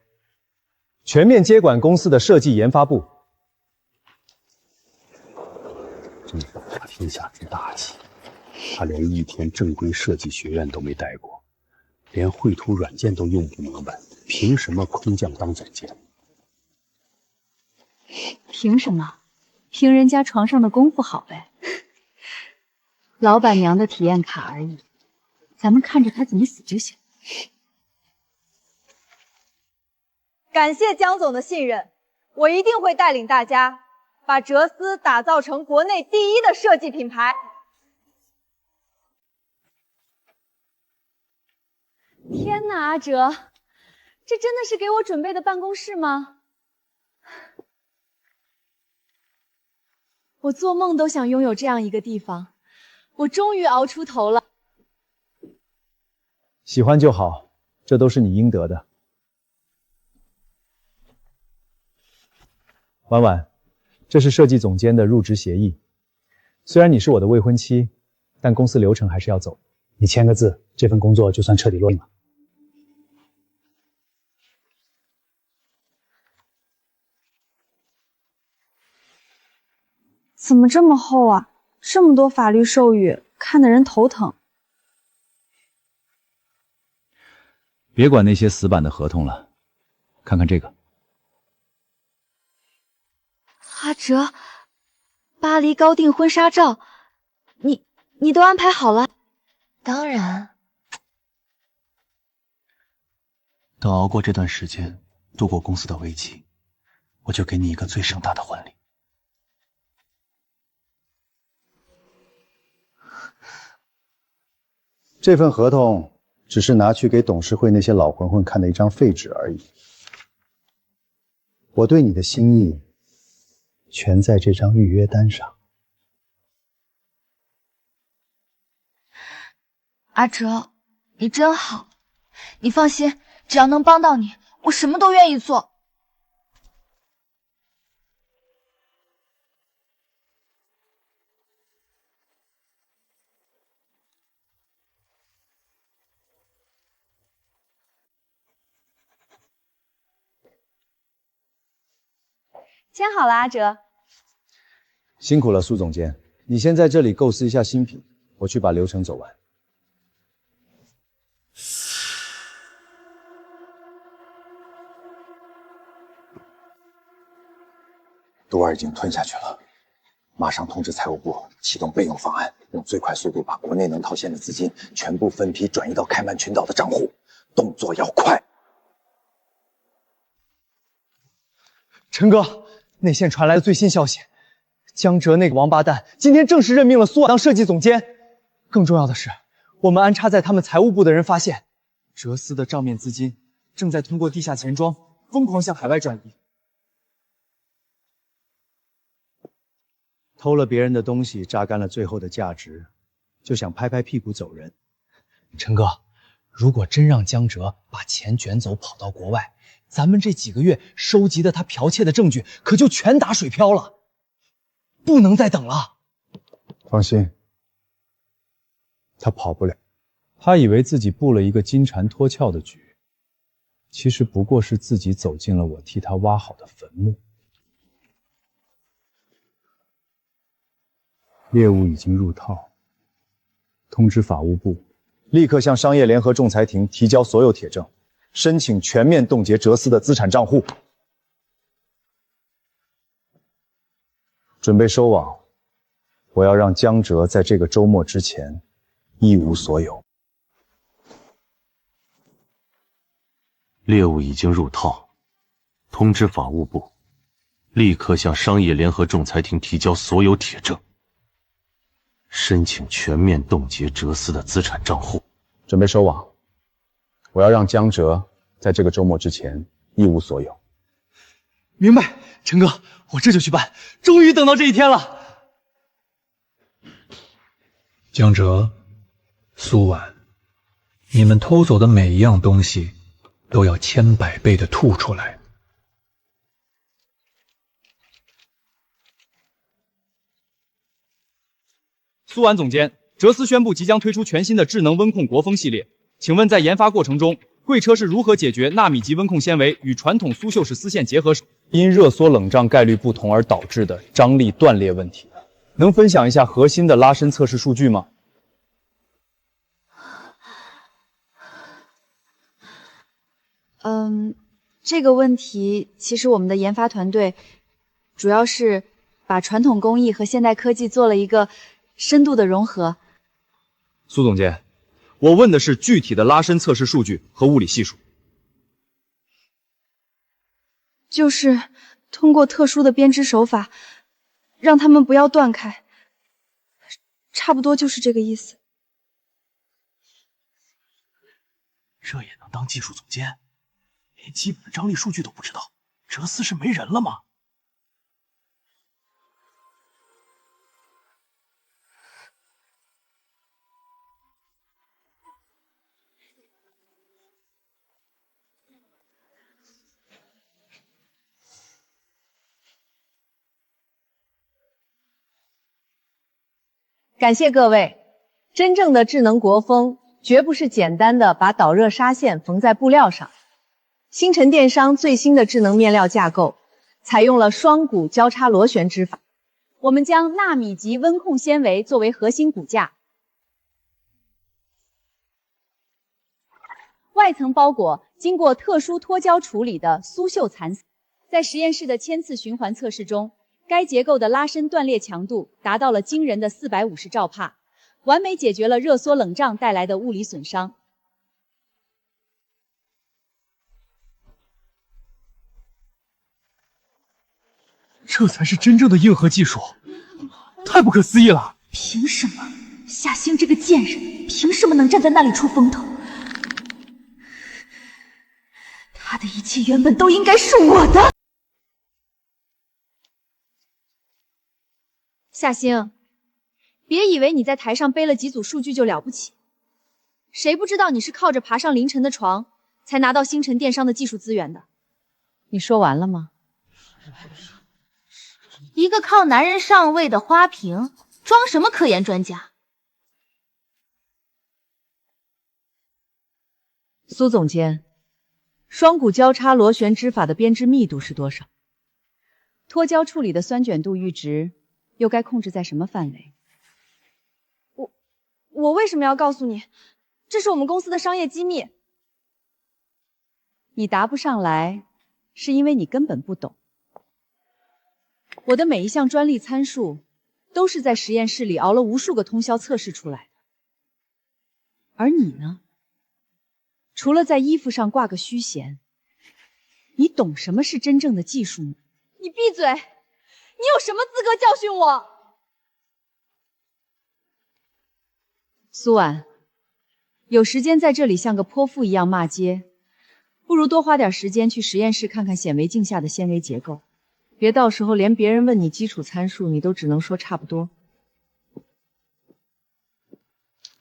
全面接管公司的设计研发部。真是打天下之大忌，他连一天正规设计学院都没待过，连绘图软件都用不明白，凭什么空降当总监？凭什么？凭人家床上的功夫好呗。老板娘的体验卡而已，咱们看着他怎么死就行。感谢江总的信任，我一定会带领大家把哲思打造成国内第一的设计品牌。天哪，阿哲，这真的是给我准备的办公室吗？我做梦都想拥有这样一个地方，我终于熬出头了。喜欢就好，这都是你应得的。婉婉，这是设计总监的入职协议。虽然你是我的未婚妻，但公司流程还是要走。你签个字，这份工作就算彻底落定了。怎么这么厚啊？这么多法律授予，看得人头疼。别管那些死板的合同了，看看这个。阿哲，巴黎高定婚纱照，你都安排好了？当然。等熬过这段时间，度过公司的危机，我就给你一个最盛大的婚礼。这份合同只是拿去给董事会那些老混混看的一张废纸而已。我对你的心意全在这张预约单上。阿哲，你真好，你放心，只要能帮到你，我什么都愿意做。签好了，阿哲。辛苦了，苏总监。你先在这里构思一下新品，我去把流程走完。毒儿已经吞下去了，马上通知财务部启动备用方案，用最快速度把国内能套现的资金全部分批转移到开曼群岛的账户，动作要快。陈哥，内线传来的最新消息，江哲那个王八蛋今天正式任命了苏婉当设计总监。更重要的是，我们安插在他们财务部的人发现，哲思的账面资金正在通过地下钱庄疯狂向海外转移。偷了别人的东西，榨干了最后的价值，就想拍拍屁股走人。陈哥，如果真让江哲把钱卷走跑到国外，咱们这几个月收集的他剽窃的证据可就全打水漂了，不能再等了。放心，他跑不了。他以为自己布了一个金蝉脱壳的局，其实不过是自己走进了我替他挖好的坟墓。业务已经入套，通知法务部，立刻向商业联合仲裁庭提交所有铁证，申请全面冻结哲思的资产账户。准备收网，我要让江哲在这个周末之前一无所有。猎物已经入套，通知法务部，立刻向商业联合仲裁庭提交所有铁证，申请全面冻结哲思的资产账户。准备收网，我要让江哲在这个周末之前一无所有。明白，陈哥，我这就去办，终于等到这一天了。江哲、苏婉，你们偷走的每一样东西都要千百倍的吐出来。苏婉总监，哲思宣布即将推出全新的智能温控国风系列，请问在研发过程中，贵车是如何解决纳米级温控纤维与传统苏绣式丝线结合时因热缩冷胀概率不同而导致的张力断裂问题？能分享一下核心的拉伸测试数据吗？这个问题其实我们的研发团队主要是把传统工艺和现代科技做了一个深度的融合。苏总监，我问的是具体的拉伸测试数据和物理系数。就是通过特殊的编织手法，让它们不要断开，差不多就是这个意思。这也能当技术总监？连基本的张力数据都不知道，哲思是没人了吗？感谢各位，真正的智能国风绝不是简单的把导热纱线缝在布料上。星辰电商最新的智能面料架构，采用了双股交叉螺旋织法。我们将纳米级温控纤维作为核心骨架，外层包裹经过特殊脱胶处理的苏绣蚕丝。在实验室的千次循环测试中，该结构的拉伸断裂强度达到了惊人的450兆帕，完美解决了热缩冷胀带来的物理损伤。这才是真正的硬核技术，太不可思议了！凭什么？夏星这个贱人，凭什么能站在那里出风头？他的一切原本都应该是我的。夏星，别以为你在台上背了几组数据就了不起，谁不知道你是靠着爬上凌晨的床才拿到星辰电商的技术资源的？你说完了吗？一个靠男人上位的花瓶，装什么科研专家？苏总监，双股交叉螺旋织法的编织密度是多少？脱胶处理的酸卷度阈值又该控制在什么范围？我为什么要告诉你？这是我们公司的商业机密。你答不上来，是因为你根本不懂。我的每一项专利参数都是在实验室里熬了无数个通宵测试出来的。而你呢？除了在衣服上挂个虚衔，你懂什么是真正的技术吗？你闭嘴！你有什么资格教训我？苏婉，有时间在这里像个泼妇一样骂街，不如多花点时间去实验室看看显微镜下的纤维结构。别到时候连别人问你基础参数，你都只能说差不多。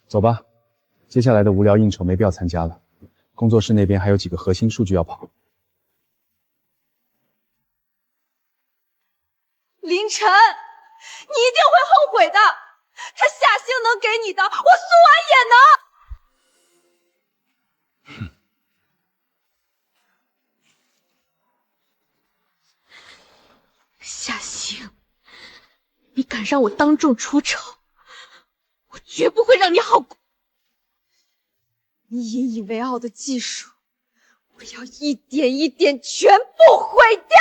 走吧，接下来的无聊应酬没必要参加了。工作室那边还有几个核心数据要跑。凌晨，你一定会后悔的。他夏星能给你的，我苏婉也能。夏星，你敢让我当众出丑，我绝不会让你好过。你引以为傲的技术，我要一点一点全部毁掉。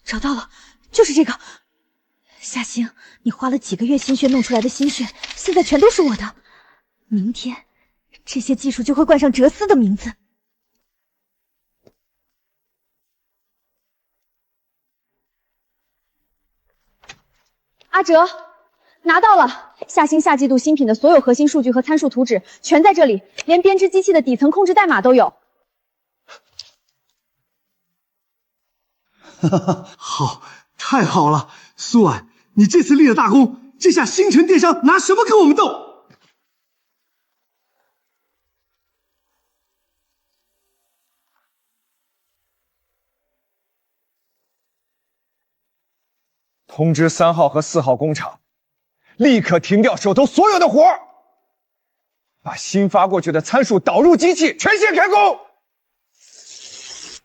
找到了，就是这个。夏星，你花了几个月心血弄出来的心血，现在全都是我的。明天，这些技术就会冠上哲思的名字。阿哲，拿到了！夏星下季度新品的所有核心数据和参数图纸全在这里，连编织机器的底层控制代码都有。哈哈，好，太好了，苏婉，你这次立了大功，这下星辰电商拿什么跟我们斗？通知3号和4号工厂，立刻停掉手头所有的活儿，把新发过去的参数导入机器，全线开工。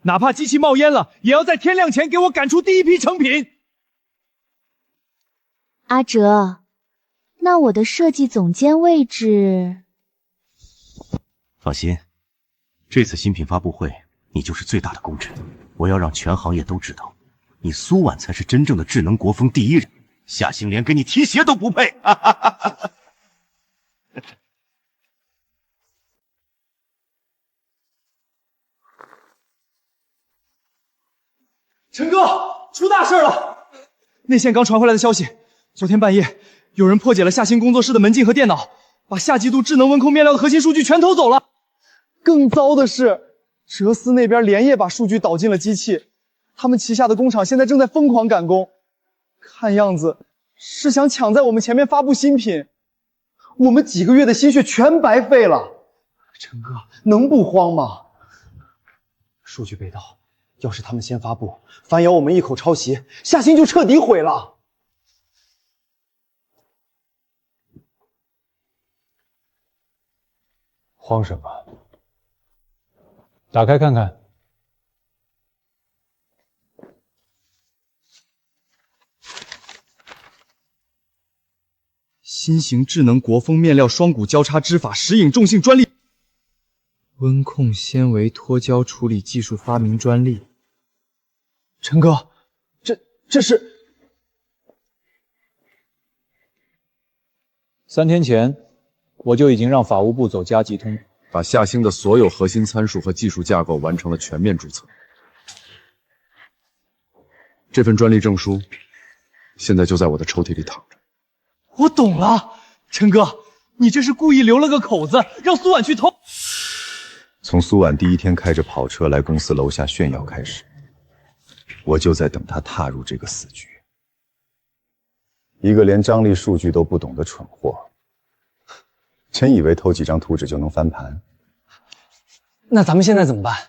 哪怕机器冒烟了，也要在天亮前给我赶出第一批成品。阿哲，那我的设计总监位置放心，这次新品发布会，你就是最大的功臣。我要让全行业都知道，你苏婉才是真正的智能国风第一人，夏星连给你提鞋都不配。哈哈哈哈。陈哥，出大事了！内线刚传回来的消息，昨天半夜有人破解了夏星工作室的门禁和电脑，把夏季度智能温控面料的核心数据全偷走了。更糟的是，哲思那边连夜把数据导进了机器，他们旗下的工厂现在正在疯狂赶工，看样子是想抢在我们前面发布新品。我们几个月的心血全白费了。陈哥，能不慌吗？数据被盗，要是他们先发布，反咬我们一口抄袭，夏星就彻底毁了。慌什么？打开看看。新型智能国风面料双股交叉织法石引重性专利，温控纤维脱胶处理技术发明专利。陈哥，这是3天前，我就已经让法务部走加急通，把夏星的所有核心参数和技术架构完成了全面注册。这份专利证书现在就在我的抽屉里躺着。我懂了，陈哥，你这是故意留了个口子，让苏婉去偷。从苏婉第一天开着跑车来公司楼下炫耀开始，我就在等她踏入这个死局。一个连张力数据都不懂的蠢货，真以为偷几张图纸就能翻盘？那咱们现在怎么办？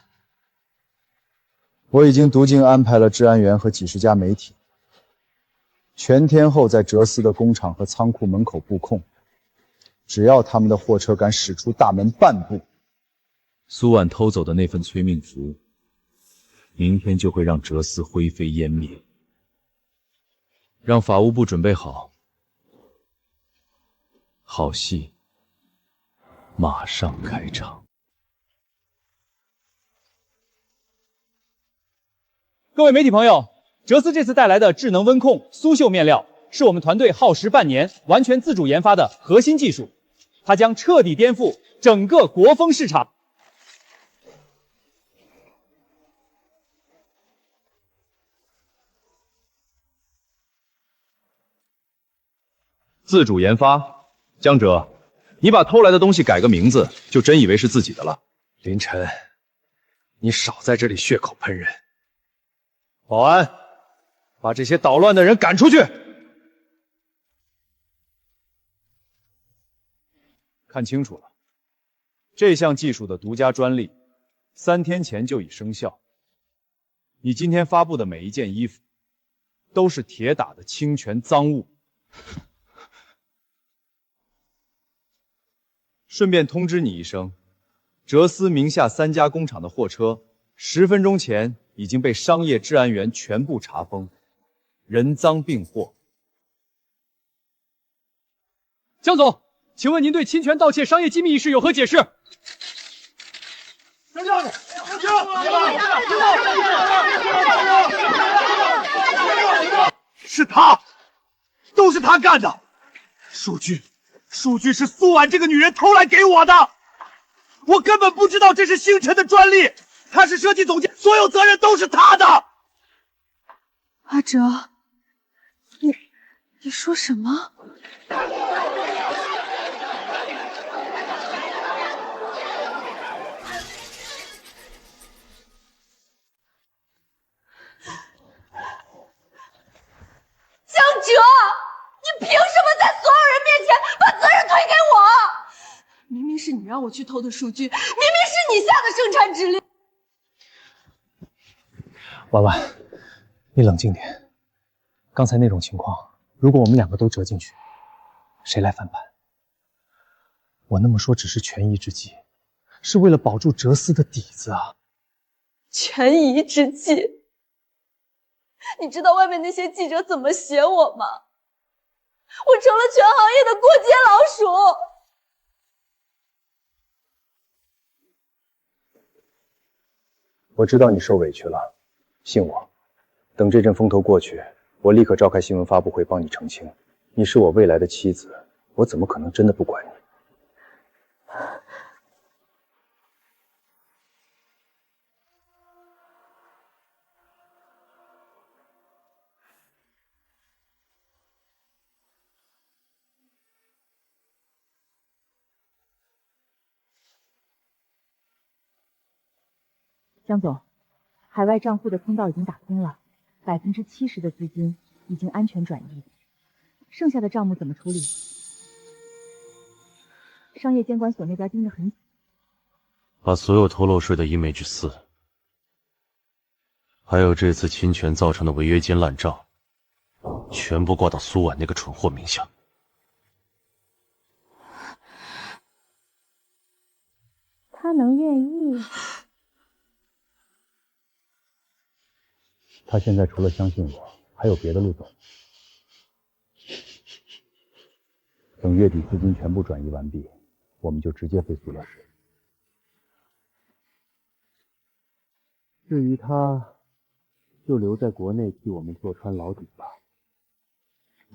我已经读经安排了治安员和几十家媒体，全天候在哲思的工厂和仓库门口布控，只要他们的货车敢驶出大门半步，苏婉偷走的那份催命符，明天就会让哲思灰飞烟灭。让法务部准备好，好戏马上开场。各位媒体朋友，哲思这次带来的智能温控苏绣面料，是我们团队耗时半年完全自主研发的核心技术，它将彻底颠覆整个国风市场。自主研发，江哲，你把偷来的东西改个名字，就真以为是自己的了。林晨，你少在这里血口喷人。保安，把这些捣乱的人赶出去。看清楚了，这项技术的独家专利，3天前就已生效。你今天发布的每一件衣服，都是铁打的侵权赃物。顺便通知你一声，哲思名下3家工厂的货车，10分钟前已经被商业治安员全部查封，人赃并获。江总，请问您对侵权盗窃商业机密一事有何解释？是他，都是他干的。数据是苏婉这个女人偷来给我的，我根本不知道这是星辰的专利，他是设计总监，所有责任都是他的。阿哲，你说什么？江哲，你凭什么在所有人面前把责任推给我？明明是你让我去偷的数据，明明是你下的生产指令。婉婉，你冷静点。刚才那种情况，如果我们2个都折进去，谁来翻盘？我那么说只是权宜之计，是为了保住哲思的底子啊。权宜之计？你知道外面那些记者怎么写我吗？我成了全行业的过街老鼠。我知道你受委屈了，信我，等这阵风头过去，我立刻召开新闻发布会帮你澄清。你是我未来的妻子，我怎么可能真的不管你？江总，海外账户的通道已经打通了，70%的资金已经安全转移，剩下的账目怎么处理？商业监管所那边盯得很紧，把所有偷漏税的 Image4，还有这次侵权造成的违约金烂账，全部挂到苏婉那个蠢货名下。他能愿意？他现在除了相信我，还有别的路走。等月底资金全部转移完毕，我们就直接飞苏了市。至于他，就留在国内替我们坐穿牢底吧，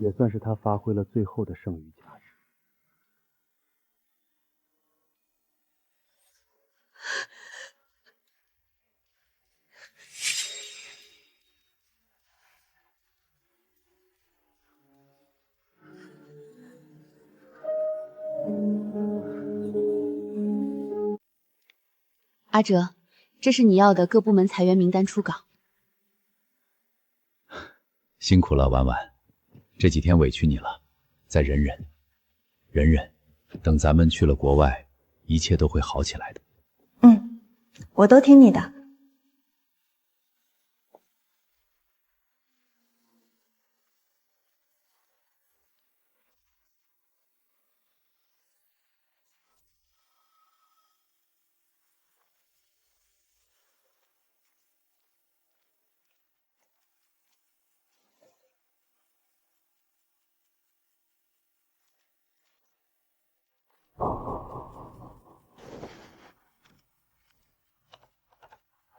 也算是他发挥了最后的剩余价值。阿哲，这是你要的各部门裁员名单初稿。辛苦了，婉婉，这几天委屈你了，再忍忍，忍忍，等咱们去了国外，一切都会好起来的。我都听你的。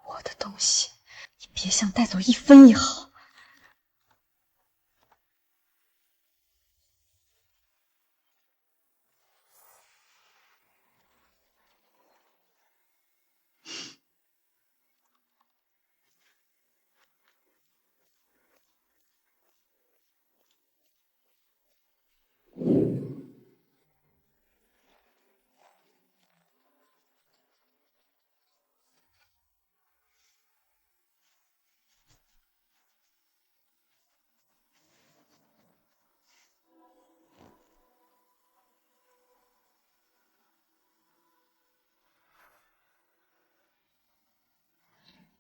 我的东西，你别想带走1分一毫。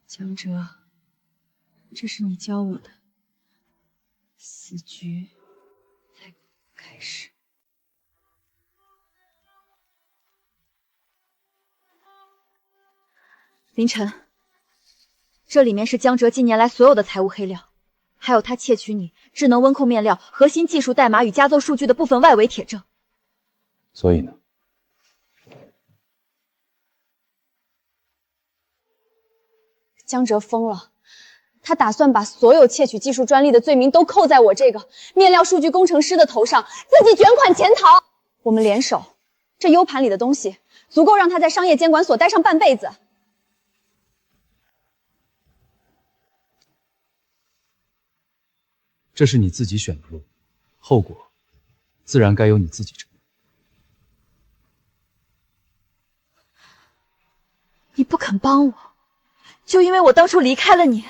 江哲，这是你教我的，死局在开始。凌晨，这里面是江哲近年来所有的财务黑料，还有他窃取你智能温控面料、核心技术代码与加奏数据的部分外围铁证。所以呢？江哲疯了，他打算把所有窃取技术专利的罪名都扣在我这个面料数据工程师的头上，自己卷款潜逃。我们联手，这 U 盘里的东西足够让他在商业监管所待上半辈子。这是你自己选的路，后果自然该由你自己承担。你不肯帮我，就因为我当初离开了你，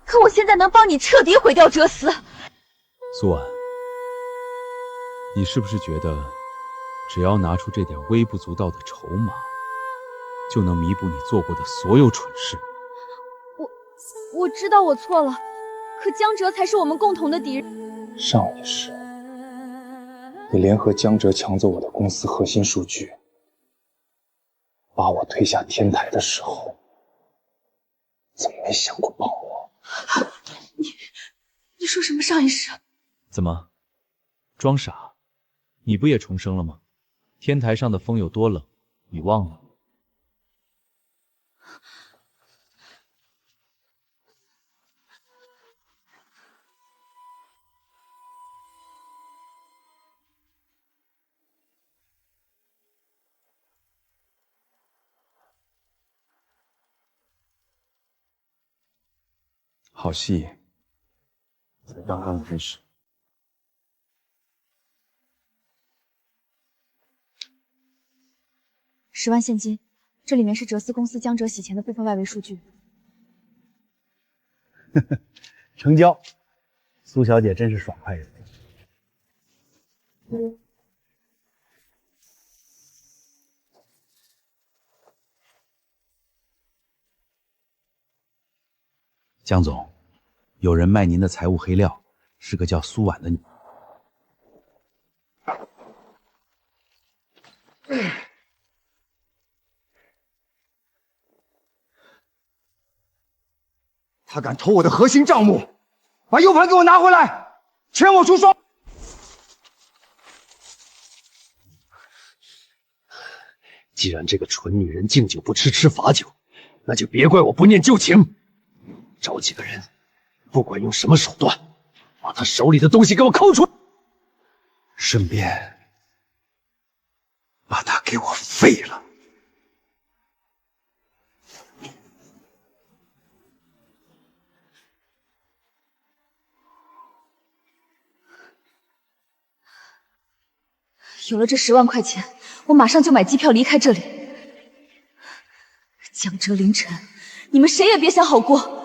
可我现在能帮你彻底毁掉哲思。苏婉，你是不是觉得只要拿出这点微不足道的筹码，就能弥补你做过的所有蠢事？我知道我错了，可江哲才是我们共同的敌人。上一世，你联合江哲抢走我的公司核心数据，把我推下天台的时候，怎么没想过帮我？你说什么上一世？怎么，装傻？你不也重生了吗？天台上的风有多冷，你忘了？好戏才刚刚开始。10万现金，这里面是哲思公司江哲洗钱的部分外围数据。成交。苏小姐真是爽快人。江总，有人卖您的财务黑料，是个叫苏婉的女。他敢偷我的核心账目，把 U 盘给我拿回来，全我出双。既然这个蠢女人敬酒不吃吃罚酒，那就别怪我不念旧情。找几个人，不管用什么手段，把她手里的东西给我抠出来，顺便把她给我废了。有了这10万块钱，我马上就买机票离开这里。江哲、凌晨，你们谁也别想好过。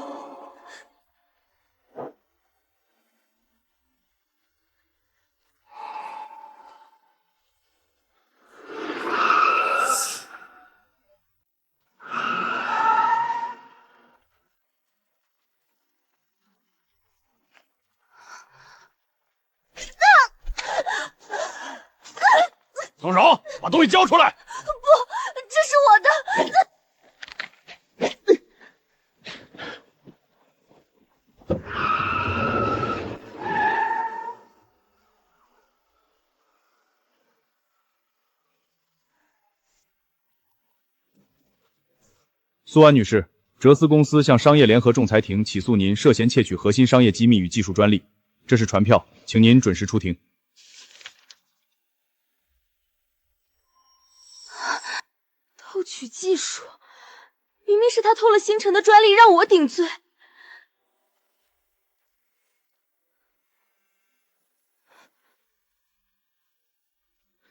松手，把东西交出来！不，这是我的。苏安女士，哲思公司向商业联合仲裁庭起诉您涉嫌窃取核心商业机密与技术专利，这是传票，请您准时出庭。偷取技术，明明是他偷了星辰的专利，让我顶罪。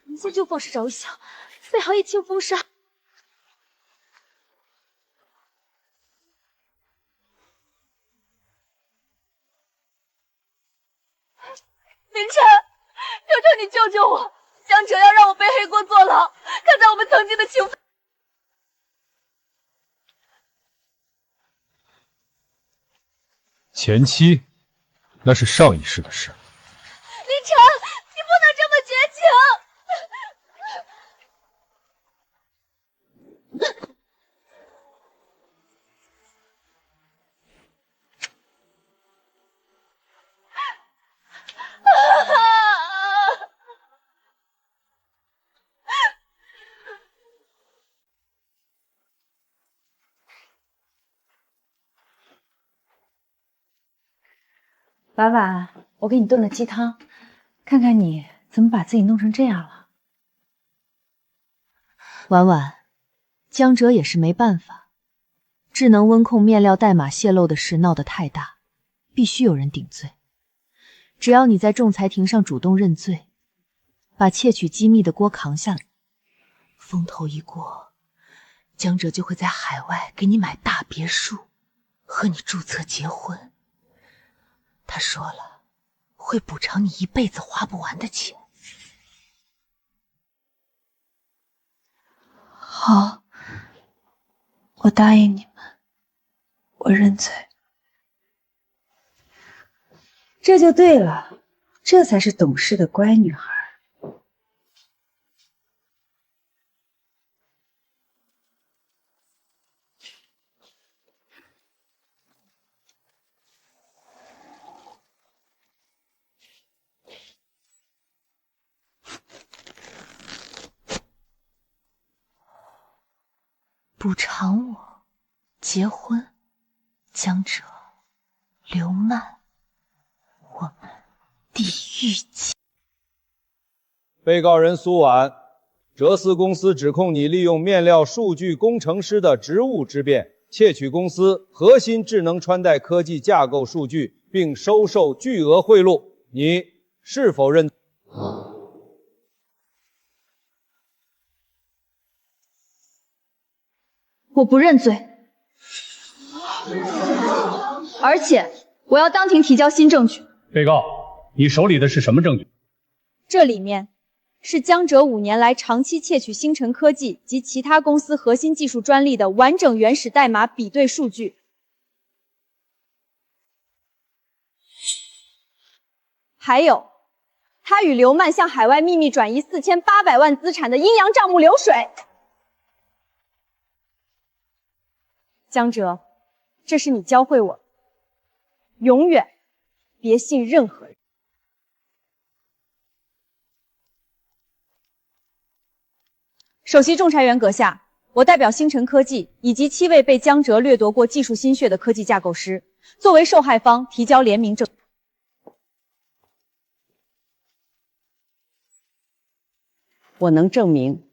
您先就放市长一想，最好一清风沙。凌晨，求求你救救我！江哲要让我背黑锅坐牢，看在我们曾经的情分。前妻，那是上一世的事。凌晨，你不能这么绝情！婉婉，我给你炖了鸡汤，看看你怎么把自己弄成这样了。婉婉，江哲也是没办法，智能温控面料代码泄露的事闹得太大，必须有人顶罪。只要你在仲裁庭上主动认罪，把窃取机密的锅扛下来，风头一过，江哲就会在海外给你买大别墅，和你注册结婚。他说了，会补偿你一辈子花不完的钱。好，我答应你们，我认罪。这就对了，这才是懂事的乖女孩。补偿我，结婚，江哲，刘曼，我们地狱见。被告人苏婉，哲思公司指控你利用面料数据工程师的职务之便，窃取公司核心智能穿戴科技架构数据，并收受巨额贿赂，你是否认？我不认罪，而且我要当庭提交新证据。被告，你手里的是什么证据？这里面是江浙5年来长期窃取星辰科技及其他公司核心技术专利的完整原始代码比对数据，还有他与刘曼向海外秘密转移4800万资产的阴阳账目流水。江哲，这是你教会我的，永远别信任何人。首席仲裁员阁下，我代表星辰科技以及7位被江哲掠夺过技术心血的科技架构师，作为受害方提交联名证。我能证明，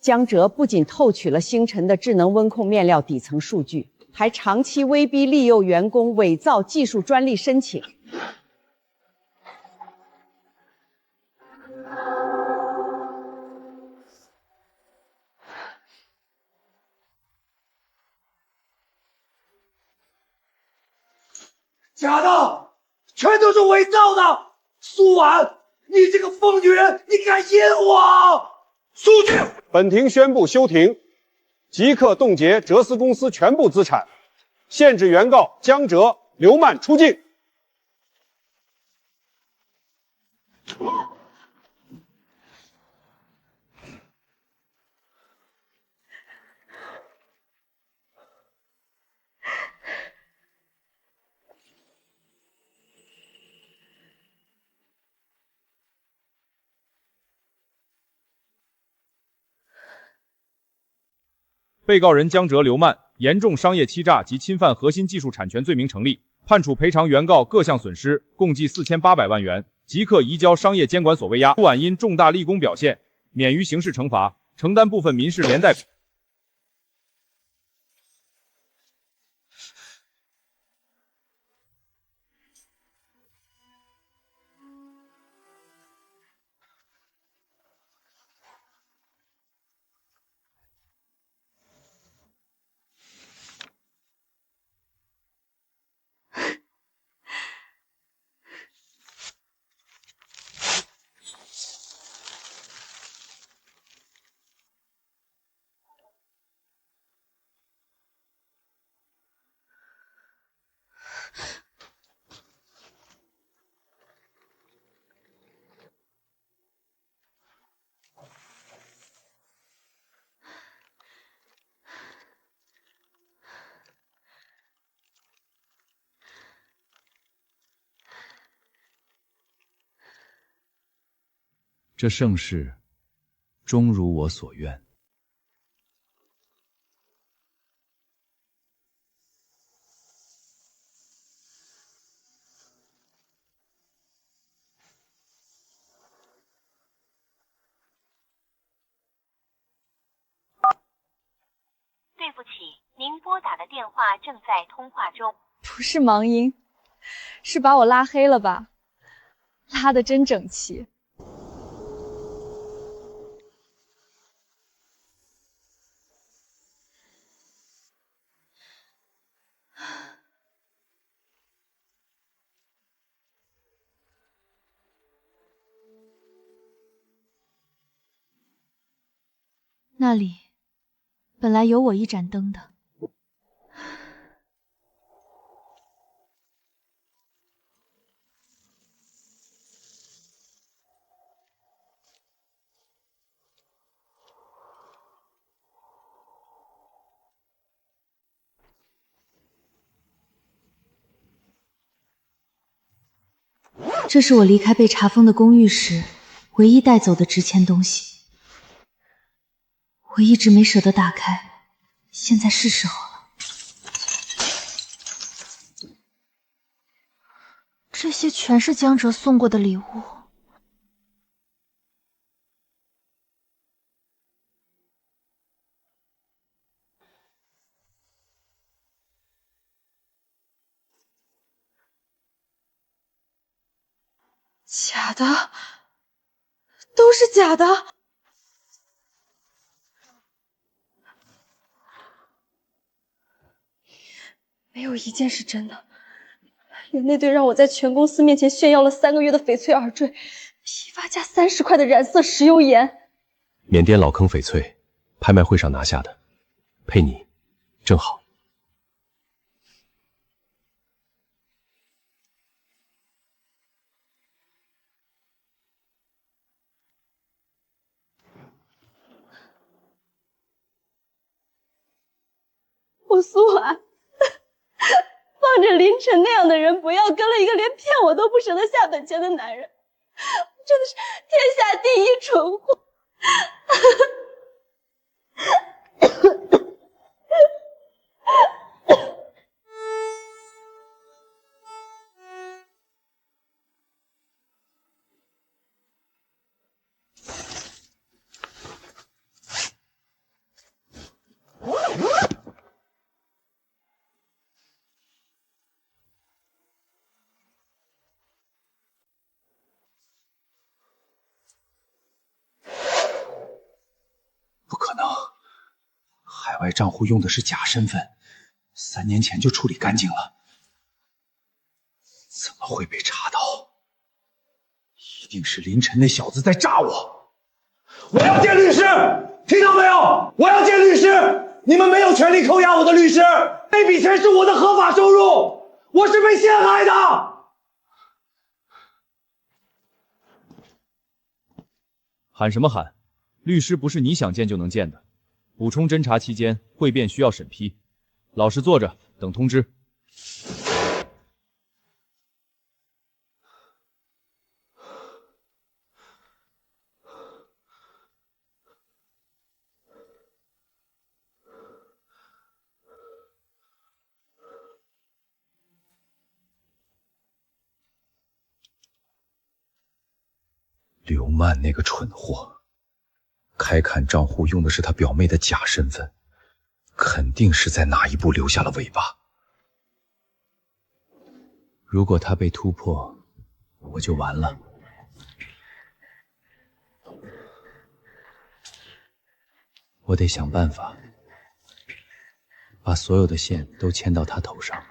江哲不仅偷取了星辰的智能温控面料底层数据，还长期威逼利诱员工伪造技术专利申请。假的，全都是伪造的！苏婉，你这个疯女人，你敢阴我！肃静！本庭宣布休庭，即刻冻结哲思公司全部资产，限制原告江哲、刘曼出境。被告人江哲、刘曼严重商业欺诈及侵犯核心技术产权罪名成立，判处赔偿原告各项损失共计4800万元，即刻移交商业监管所为押。苏婉因重大立功表现，免于刑事惩罚，承担部分民事连带。这盛世终如我所愿。对不起，您拨打的电话正在通话中。不是盲音，是把我拉黑了吧？拉得真整齐。那里本来有我一盏灯的。这是我离开被查封的公寓时唯一带走的值钱东西。我一直没舍得打开，现在是时候了。这些全是江哲送过的礼物。假的，都是假的。没有一件是真的，连那对让我在全公司面前炫耀了3个月的翡翠耳坠，批发价30块的染色石油岩，缅甸老坑翡翠，拍卖会上拿下的，配你，正好。我苏婉放着林晨那样的人不要，跟了一个连骗我都不舍得下本钱的男人，真的是天下第一蠢货。不可能，海外账户用的是假身份，3年前就处理干净了，怎么会被查到？一定是林晨那小子在诈我！我要见律师，听到没有？我要见律师！你们没有权利扣押我的律师，那笔钱是我的合法收入，我是被陷害的。喊什么喊？律师不是你想见就能见的。补充侦查期间，会辩需要审批。老实坐着，等通知。刘曼那个蠢货，开砍账户用的是他表妹的假身份，肯定是在哪一步留下了尾巴。如果他被突破，我就完了。我得想办法把所有的线都牵到他头上。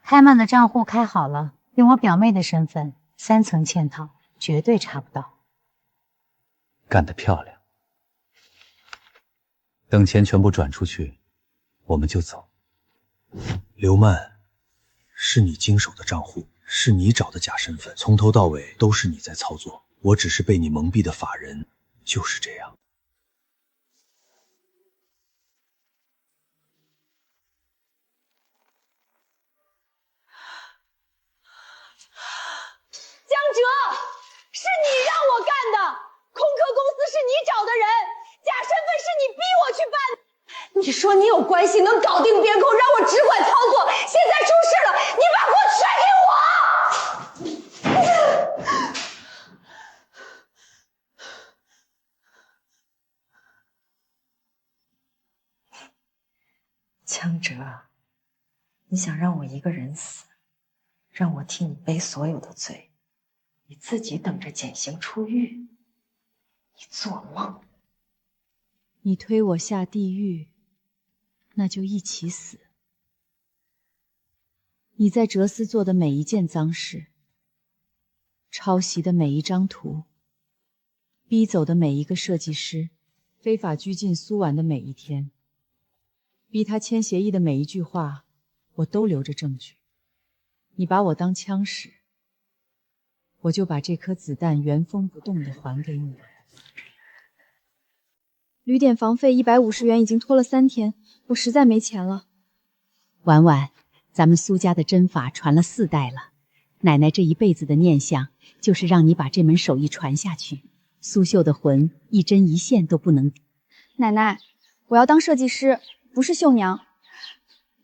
开曼的账户开好了，用我表妹的身份，3层嵌套，绝对查不到。干得漂亮！等钱全部转出去，我们就走。刘曼，是你经手的账户，是你找的假身份，从头到尾都是你在操作，我只是被你蒙蔽的法人，就是这样。江哲，是你让我干的，空壳公司是你找的人，假身份是你逼我去办的。你说你有关系能搞定边控，让我只管操作，现在出事了，你把锅全给我！江哲，你想让我一个人死，让我替你背所有的罪，你自己等着减刑出狱，你做梦！你推我下地狱，那就一起死。你在哲思做的每一件脏事，抄袭的每一张图，逼走的每一个设计师，非法拘禁苏婉的每一天，逼他签协议的每一句话，我都留着证据。你把我当枪使，我就把这颗子弹原封不动地还给你。旅店房费150元已经拖了3天，我实在没钱了。婉婉，咱们苏家的针法传了4代了，奶奶这一辈子的念想就是让你把这门手艺传下去。苏绣的魂一针一线都不能。奶奶，我要当设计师，不是绣娘。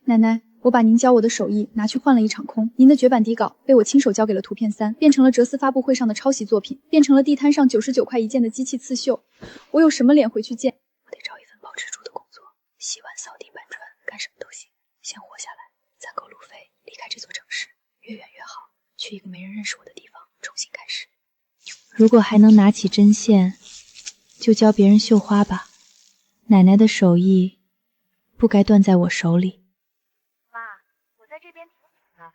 奶奶，我把您教我的手艺拿去换了一场空，您的绝版底稿被我亲手交给了图片3，变成了哲思发布会上的抄袭作品，变成了地摊上99块一件的机器刺绣。我有什么脸回去见？我得找一份保持住的工作，洗碗、扫地、搬砖，干什么都行，先活下来，攒够路费，离开这座城市，越远越好，去去一个没人认识我的地方，重新开始。如果还能拿起针线，就教别人绣花吧。奶奶的手艺不该断在我手里。妈，我在这边挺好的，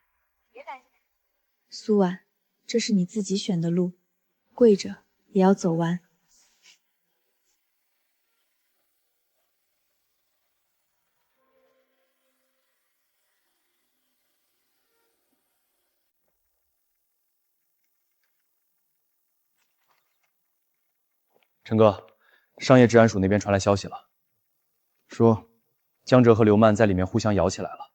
别担心。苏婉，这是你自己选的路，跪着也要走完。陈哥，商业治安署那边传来消息了，说江哲和刘曼在里面互相咬起来了。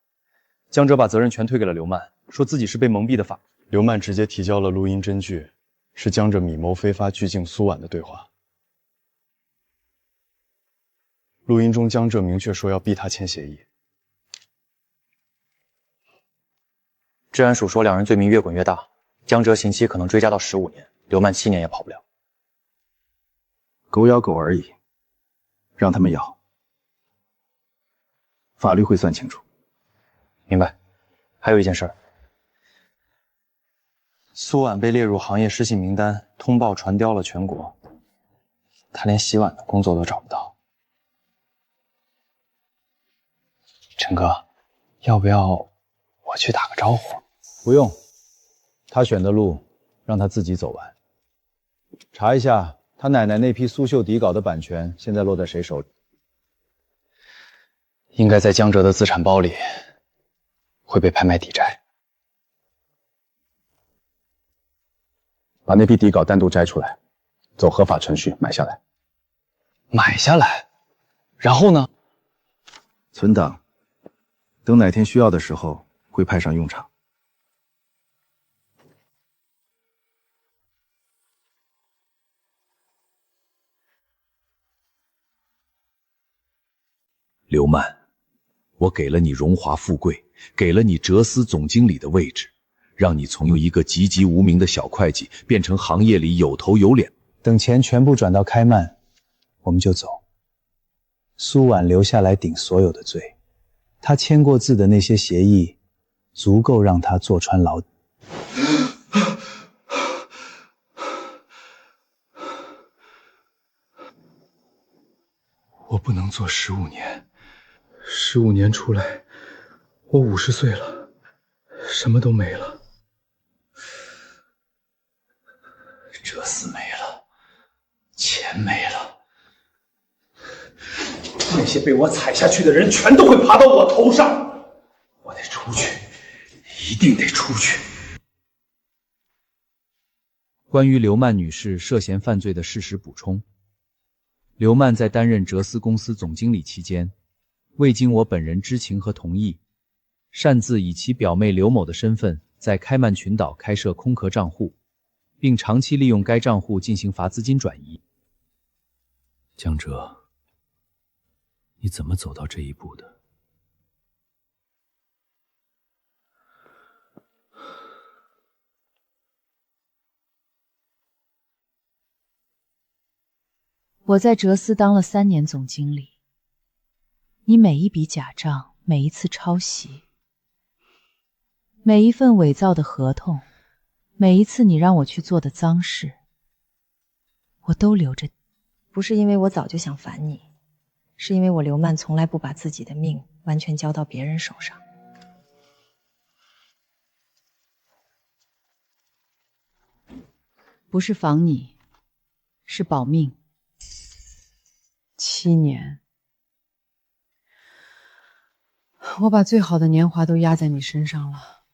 江哲把责任全推给了刘曼，说自己是被蒙蔽的法。刘曼直接提交了录音真据，是江哲密谋非法拘禁苏婉的对话。录音中，江哲明确说要逼他签协议。治安署说两人罪名越滚越大，江哲刑期可能追加到15年，刘曼7年也跑不了。狗咬狗而已，让他们咬，法律会算清楚。明白。还有一件事儿，苏婉被列入行业失信名单，通报传刁了全国，她连洗碗的工作都找不到。陈哥，要不要我去打个招呼？不用，他选的路让他自己走完。查一下他奶奶那批苏绣底稿的版权现在落在谁手里？应该在江哲的资产包里，会被拍卖抵债。把那批底稿单独摘出来，走合法程序买下来。买下来，然后呢？存档，等哪天需要的时候会派上用场。刘曼，我给了你荣华富贵，给了你哲思总经理的位置，让你从一个籍籍无名的小会计变成行业里有头有脸。等钱全部转到开曼，我们就走。苏婉留下来顶所有的罪，他签过字的那些协议，足够让他坐穿牢底。我不能做15年。15年出来，我50岁了，什么都没了。哲思没了，钱没了，那些被我踩下去的人全都会爬到我头上。我得出去，一定得出去。关于刘曼女士涉嫌犯罪的事实补充：刘曼在担任哲思公司总经理期间，未经我本人知情和同意，擅自以其表妹刘某的身份在开曼群岛开设空壳账户，并长期利用该账户进行罚资金转移。江哲，你怎么走到这一步的？我在哲思当了3年总经理，你每一笔假账，每一次抄袭，每一份伪造的合同，每一次你让我去做的脏事，我都留着。不是因为我早就想烦你，是因为我刘曼从来不把自己的命完全交到别人手上。不是防你，是保命。7年，我把最好的年华都压在你身上了，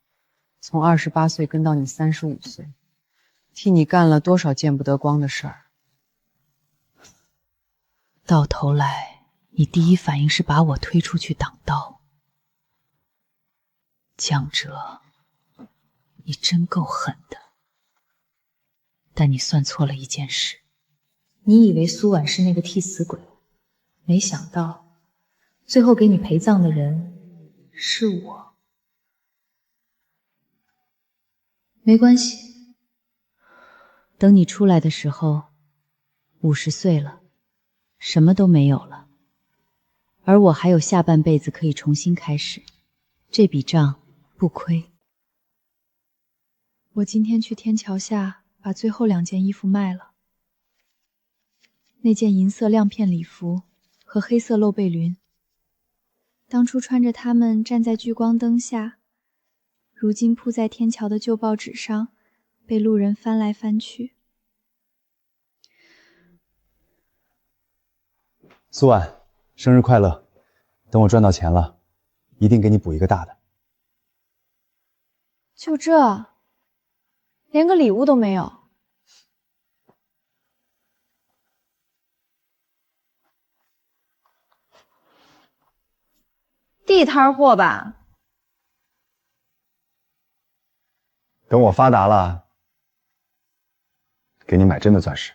从28岁跟到你35岁，替你干了多少见不得光的事儿。到头来，你第一反应是把我推出去挡刀。江哲，你真够狠的。但你算错了一件事，你以为苏婉是那个替死鬼，没想到最后给你陪葬的人是我。没关系，等你出来的时候50岁了，什么都没有了，而我还有下半辈子可以重新开始，这笔账不亏。我今天去天桥下把最后2件衣服卖了。那件银色亮片礼服和黑色露背绫，当初穿着它们站在聚光灯下，如今铺在天桥的旧报纸上，被路人翻来翻去。苏婉，生日快乐！等我赚到钱了，一定给你补一个大的。就这，连个礼物都没有。地摊货吧？等我发达了，给你买真的钻石。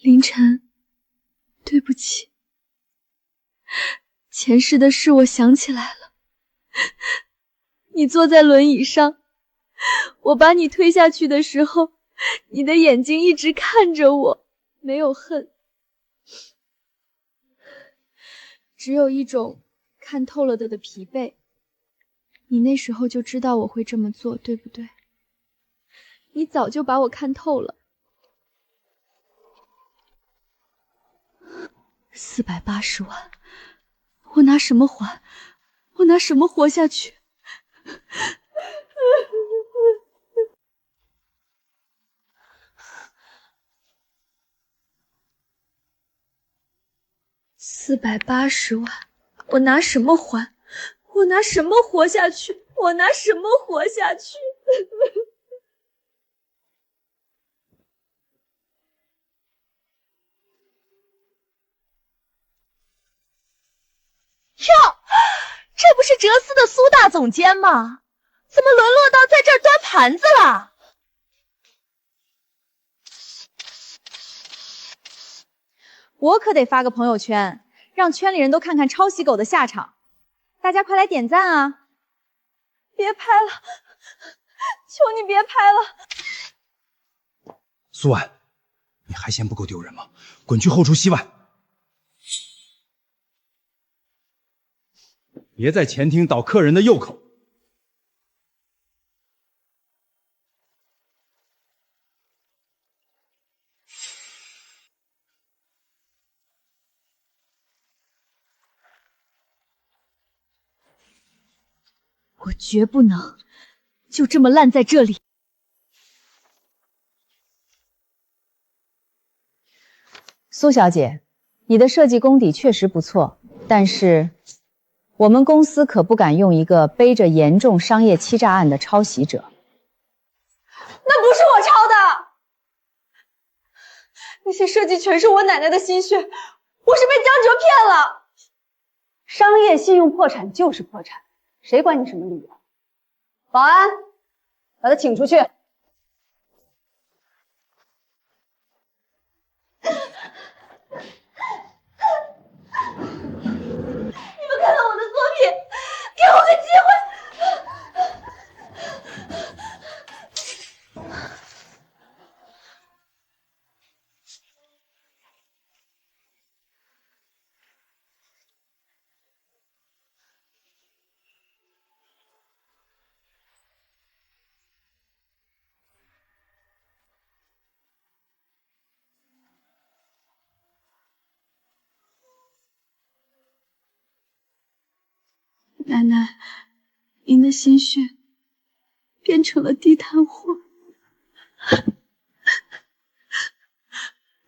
凌晨，对不起，前世的事我想起来了。你坐在轮椅上，我把你推下去的时候，你的眼睛一直看着我，没有恨，只有一种看透了的疲惫。你那时候就知道我会这么做，对不对？你早就把我看透了。480万，我拿什么还？我拿什么活下去？480万，我拿什么还？我拿什么活下去？我拿什么活下去？哟，这不是哲思的苏大总监吗？怎么沦落到在这儿端盘子了？我可得发个朋友圈，让圈里人都看看抄袭狗的下场。大家快来点赞啊！别拍了，求你别拍了。苏婉，你还嫌不够丢人吗？滚去后厨洗碗。别在前厅倒客人的右口。我绝不能就这么烂在这里。苏小姐，你的设计功底确实不错，但是我们公司可不敢用一个背着严重商业欺诈案的抄袭者。那不是我抄的，那些设计全是我奶奶的心血，我是被江哲骗了。商业信用破产就是破产，谁管你什么理由？保安，把他请出去。你们看到我的作品，给我个机会。奶奶，您的心血变成了地摊货。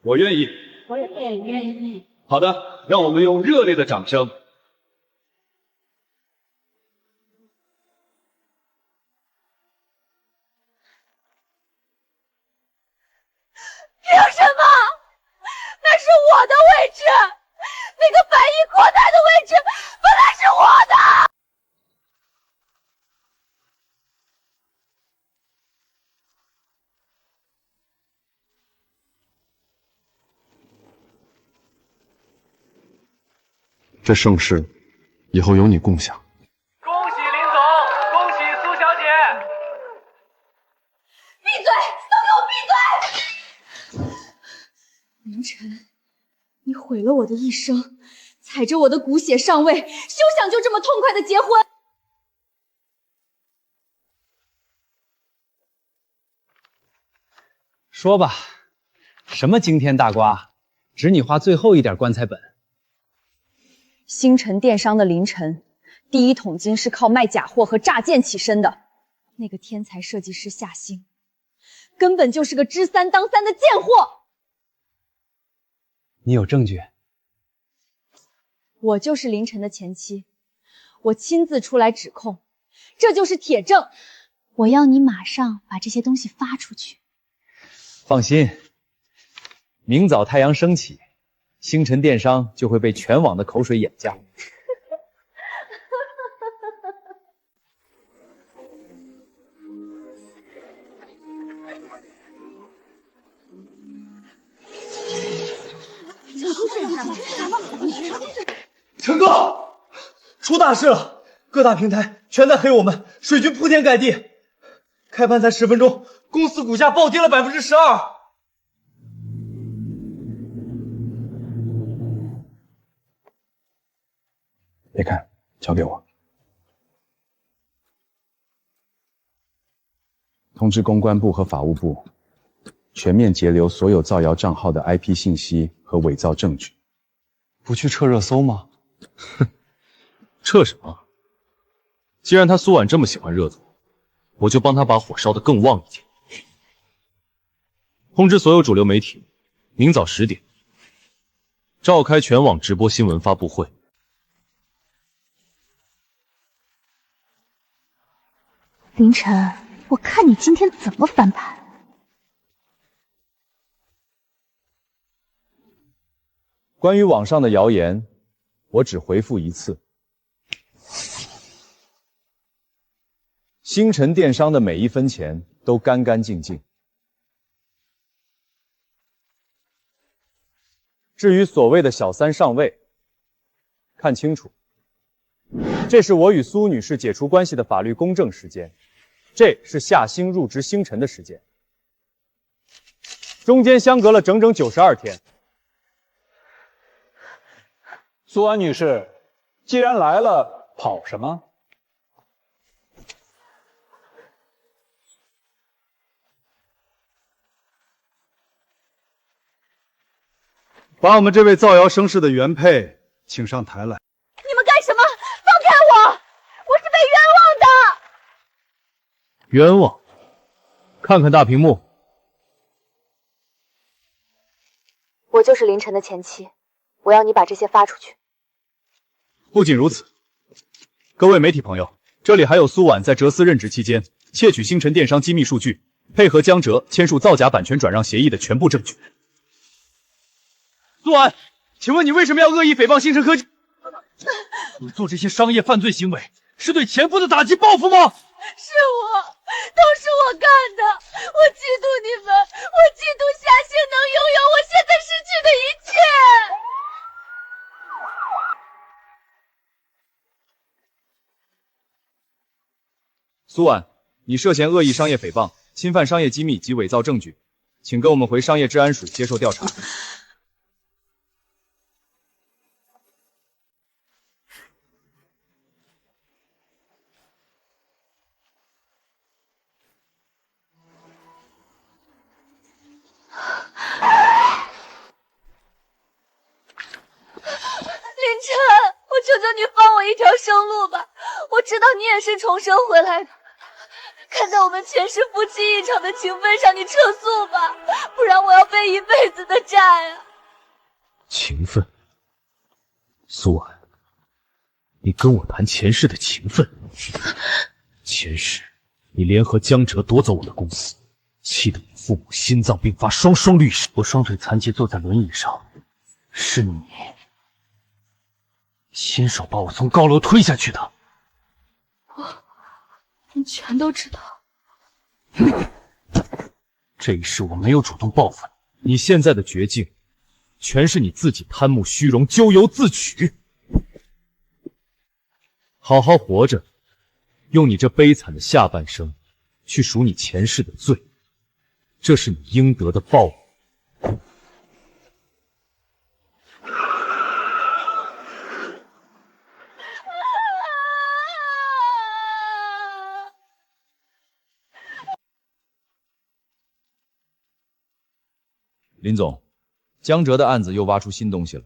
我愿意。我也愿意。好的，让我们用热烈的掌声。凭什么？那是我的位置，那个白衣阔太的位置本来是我的。这盛世以后有你共享。恭喜林总，恭喜苏小姐！闭嘴！都给我闭嘴！凌晨，你毁了我的一生，踩着我的骨血上位，休想就这么痛快的结婚！说吧，什么惊天大瓜，只你花最后一点棺材本。星辰电商的凌晨，第一桶金是靠卖假货和诈骗起身的。那个天才设计师夏星，根本就是个知三当三的贱货。你有证据？我就是凌晨的前妻，我亲自出来指控，这就是铁证。我要你马上把这些东西发出去。放心，明早太阳升起，星辰电商就会被全网的口水眼瞎。陈哥，出大事了！各大平台全在黑我们，水军铺天盖地。开盘才10分钟，公司股价暴跌了12%。别看，交给我。通知公关部和法务部，全面截留所有造谣账号的 IP 信息和伪造证据。不去撤热搜吗？哼，撤什么？既然他苏婉这么喜欢热度，我就帮他把火烧得更旺一点。通知所有主流媒体，明早10点召开全网直播新闻发布会。凌晨，我看你今天怎么翻盘。关于网上的谣言，我只回复一次。星辰电商的每一分钱都干干净净。至于所谓的小三上位，看清楚，这是我与苏女士解除关系的法律公证时间，这是夏星入职星辰的时间，中间相隔了整整92天。苏安女士，既然来了，跑什么？把我们这位造谣生事的原配请上台来。你们干什么？放开我！我是被冤枉的。冤枉？看看大屏幕。我就是凌晨的前妻，我要你把这些发出去。不仅如此，各位媒体朋友，这里还有苏婉在哲思任职期间窃取星辰电商机密数据，配合江哲签署造假版权转让协议的全部证据。苏婉，请问你为什么要恶意诽谤星辰科技？你做这些商业犯罪行为，是对前夫的打击报复吗？是我，都是我干的。我嫉妒你们，我嫉妒夏星能拥有我现在失去的一切。苏婉，你涉嫌恶意商业诽谤、侵犯商业机密及伪造证据，请跟我们回商业治安署接受调查。凌晨，我求求你放我一条生路吧！我知道你也是重生回来的，看在我们前世夫妻一场的情分上，你撤诉吧，不然我要背一辈子的债啊！情分？苏婉，你跟我谈前世的情分？前世你联合江哲夺走我的公司，气得我父母心脏病发，双绿spra，我双腿残疾坐在轮椅上，是你亲手把我从高楼推下去的。你全都知道。这一世我没有主动报复你，你现在的绝境，全是你自己贪慕虚荣、咎由自取。好好活着，用你这悲惨的下半生去赎你前世的罪，这是你应得的报应。林总，江哲的案子又挖出新东西了。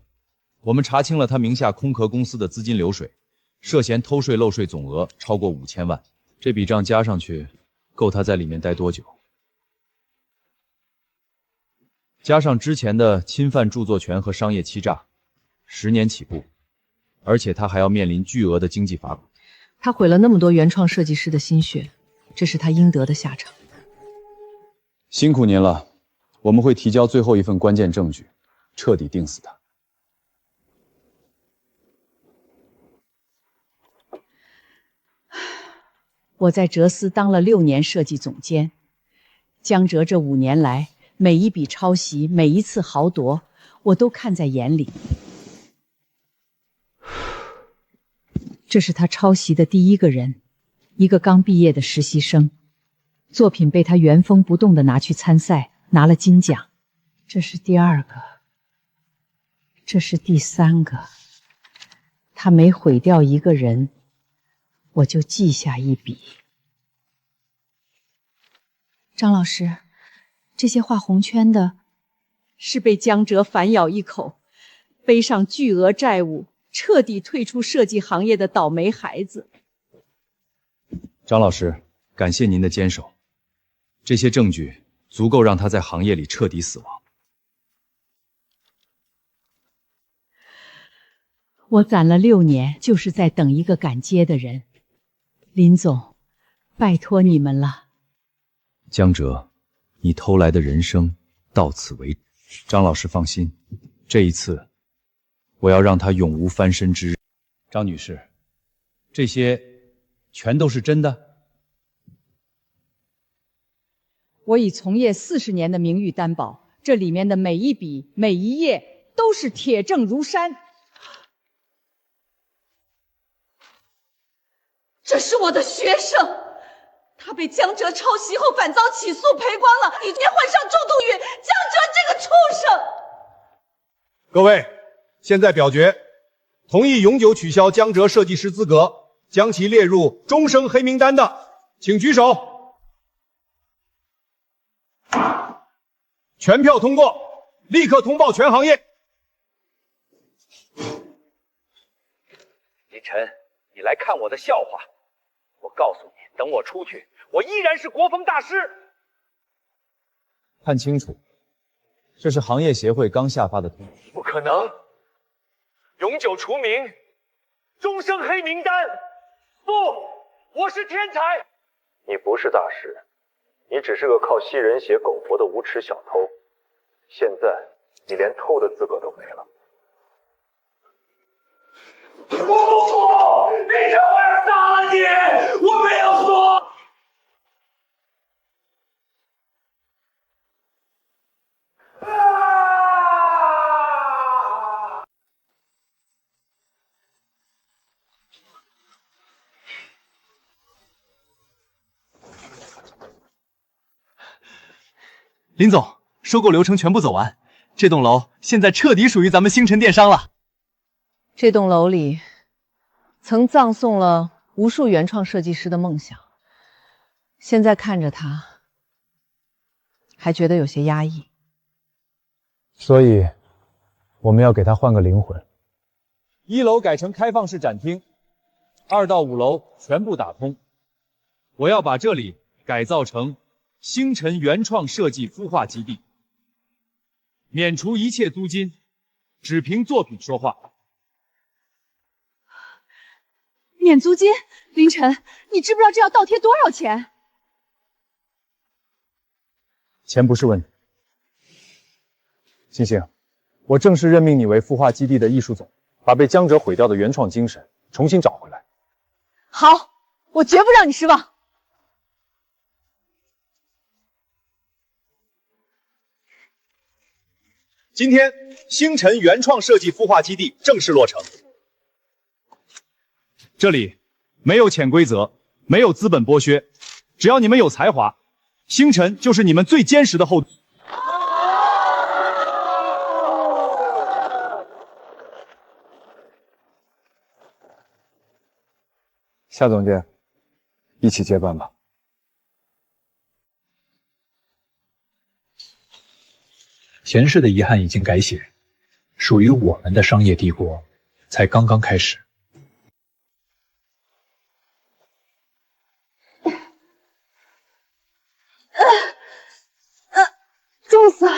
我们查清了他名下空壳公司的资金流水，涉嫌偷税漏税总额超过5000万。这笔账加上去，够他在里面待多久？加上之前的侵犯著作权和商业欺诈，10年起步，而且他还要面临巨额的经济罚款。他毁了那么多原创设计师的心血，这是他应得的下场。辛苦您了，我们会提交最后一份关键证据，彻底定死他。我在哲思当了6年设计总监，江哲这5年来每一笔抄袭，每一次豪夺，我都看在眼里。这是他抄袭的第1个人，一个刚毕业的实习生，作品被他原封不动地拿去参赛，拿了金奖。这是第2个，这是第3个。他每毁掉一个人，我就记下一笔。张老师，这些画红圈的，是被江哲反咬一口，背上巨额债务，彻底退出设计行业的倒霉孩子。张老师，感谢您的坚守，这些证据足够让他在行业里彻底死亡。我攒了6年，就是在等一个敢接的人。林总，拜托你们了。江哲，你偷来的人生到此为止。张老师放心，这一次我要让他永无翻身之日。张女士，这些全都是真的？我以从业40年的名誉担保，这里面的每一笔、每一页都是铁证如山。这是我的学生，他被江哲抄袭后反遭起诉，赔光了，已经患上重度晕。江哲这个畜生！各位，现在表决，同意永久取消江哲设计师资格，将其列入终生黑名单的，请举手。全票通过，立刻通报全行业。林晨，你来看我的笑话。我告诉你，等我出去，我依然是国风大师。看清楚，这是行业协会刚下发的通知。不可能，永久除名，终生黑名单。不，我是天才。你不是大师，你只是个靠吸人血苟活的无耻小偷。现在你连偷的资格都没了。我不说，你这我要杀了你！我没有说。林总，收购流程全部走完，这栋楼现在彻底属于咱们星辰电商了。这栋楼里曾葬送了无数原创设计师的梦想，现在看着它，还觉得有些压抑。所以，我们要给他换个灵魂。1楼改成开放式展厅，2到5楼全部打通。我要把这里改造成星辰原创设计孵化基地，免除一切租金，只凭作品说话。免租金？凌晨，你知不知道这要倒贴多少钱？钱不是问题。星星，我正式任命你为孵化基地的艺术总，把被江哲毁掉的原创精神重新找回来。好，我绝不让你失望。今天，星辰原创设计孵化基地正式落成。这里没有潜规则，没有资本剥削，只要你们有才华，星辰就是你们最坚实的后盾。夏总监，一起接班吧。前世的遗憾已经改写，属于我们的商业帝国才刚刚开始。重死了！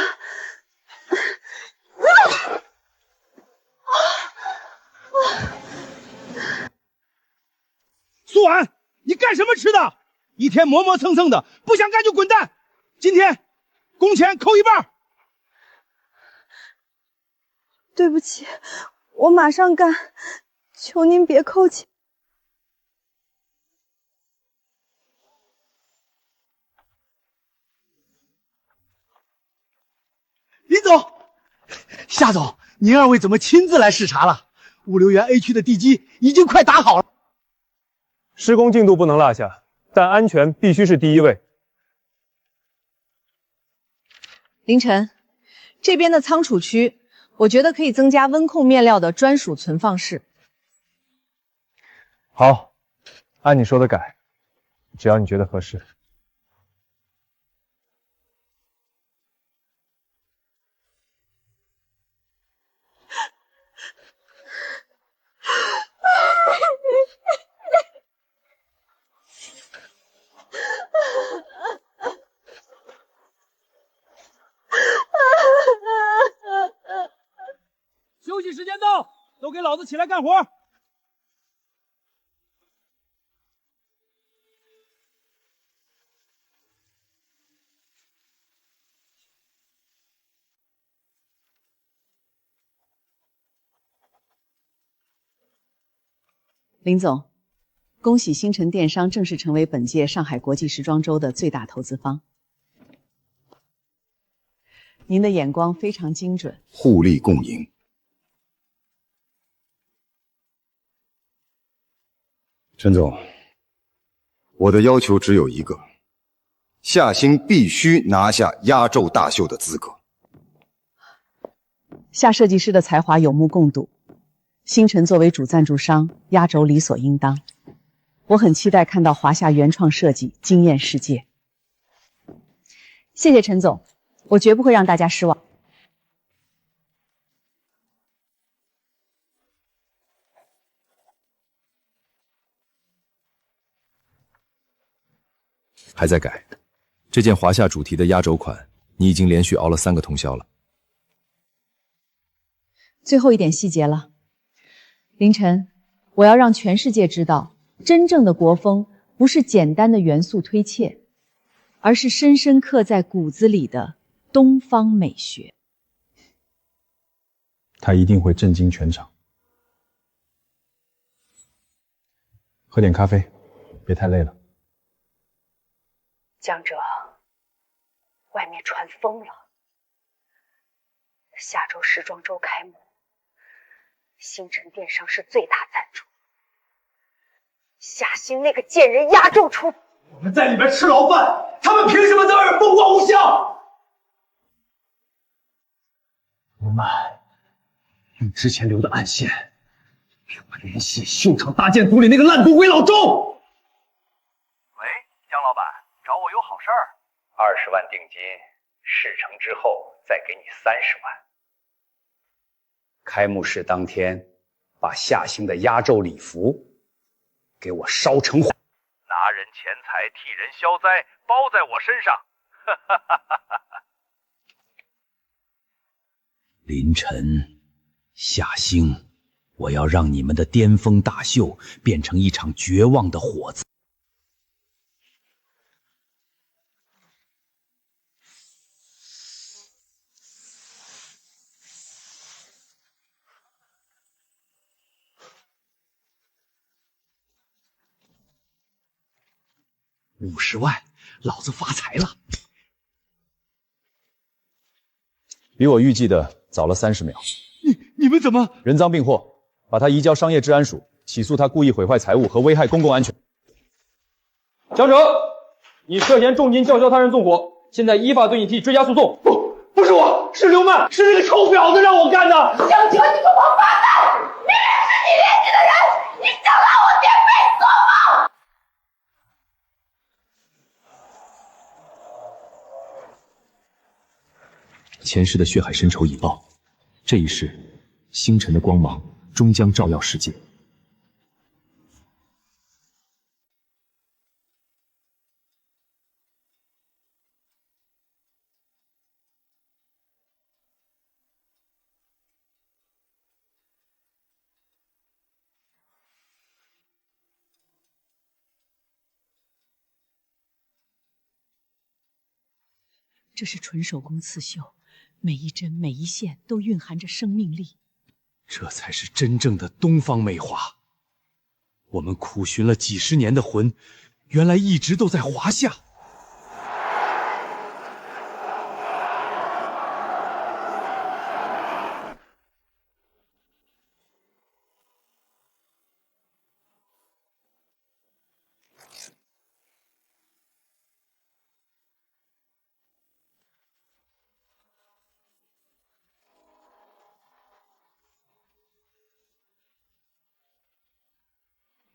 苏婉，你干什么吃的？一天磨磨蹭蹭的，不想干就滚蛋！今天工钱扣一半。对不起，我马上干，求您别扣钱。林总，夏总，您二位怎么亲自来视察了？物流园 A 区的地基已经快打好了。施工进度不能落下，但安全必须是第一位。凌晨，这边的仓储区，我觉得可以增加温控面料的专属存放室。好，按你说的改，只要你觉得合适。休息时间到，都给老子起来干活！林总，恭喜星辰电商正式成为本届上海国际时装周的最大投资方。您的眼光非常精准，互利共赢。陈总，我的要求只有一个，夏星必须拿下压轴大秀的资格。夏设计师的才华有目共睹，星辰作为主赞助商，压轴理所应当。我很期待看到华夏原创设计惊艳世界。谢谢陈总，我绝不会让大家失望。还在改，这件华夏主题的压轴款，你已经连续熬了3个通宵了。最后一点细节了，凌晨，我要让全世界知道，真正的国风不是简单的元素推切，而是深深刻在骨子里的东方美学。他一定会震惊全场。喝点咖啡，别太累了。江哲，外面传疯了，下周时装周开幕，星辰电商是最大赞助，夏星那个贱人压轴出。我们在里面吃牢饭，他们凭什么在外面风光无限？吴曼，用之前留的暗线，给我联系秀场大建组里那个烂赌鬼老周。喂，江老板，找我有好事儿，20万定金，事成之后再给你30万。开幕式当天，把夏星的压轴礼服给我烧成火。拿人钱财替人消灾，包在我身上。凌晨，夏星，我要让你们的巅峰大秀变成一场绝望的火灾。50万，老子发财了！比我预计的早了30秒。你们怎么人赃并获，把他移交商业治安署，起诉他故意毁坏财物和危害公共安全。江哲，你涉嫌重金叫嚣他人纵火，现在依法对你提追加诉讼。不是我，是刘曼，是那个臭婊子让我干的。江哲，你个王八蛋！明明是你联系的人，你想拉我颠沛索吗？前世的血海深仇已报，这一世，星辰的光芒终将照耀世界。这是纯手工刺绣，每一针每一线都蕴含着生命力。这才是真正的东方梅花。我们苦寻了几十年的魂，原来一直都在华夏。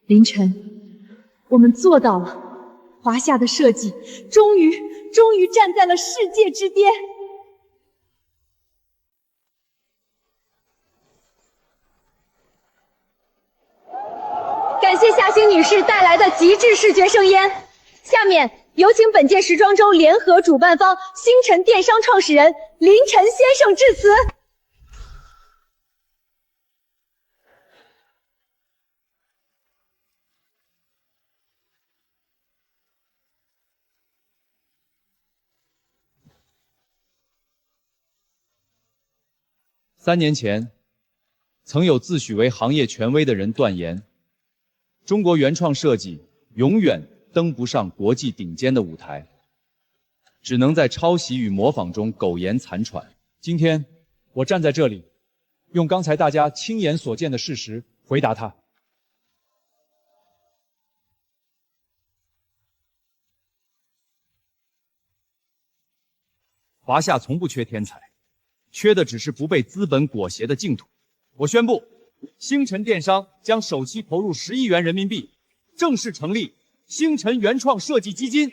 凌晨，我们做到了，华夏的设计终于站在了世界之巅。感谢夏星女士带来的极致视觉盛宴。下面有请本届时装周联合主办方星辰电商创始人林晨先生致辞。3年前，曾有自诩为行业权威的人断言，中国原创设计永远登不上国际顶尖的舞台，只能在抄袭与模仿中苟延残喘。今天，我站在这里，用刚才大家亲眼所见的事实回答他。华夏从不缺天才，缺的只是不被资本裹挟的净土。我宣布，星辰电商将首期投入10亿元人民币，正式成立星辰原创设计基金。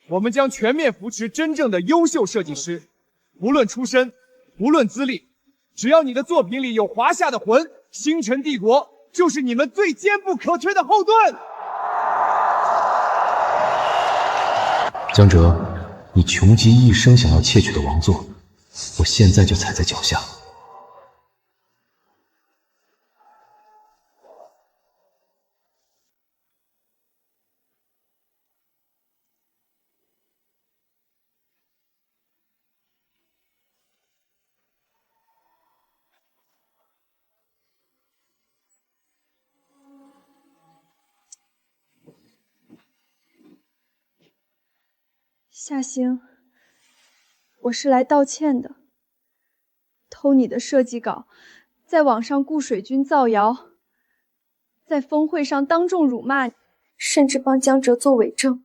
我们将全面扶持真正的优秀设计师，无论出身，无论资历，只要你的作品里有华夏的魂，星辰帝国就是你们最坚不可摧的后盾。江哲，你穷极一生想要窃取的王座，我现在就踩在脚下。夏星，我是来道歉的。偷你的设计稿，在网上雇水军造谣，在峰会上当众辱骂你，甚至帮江哲做伪证，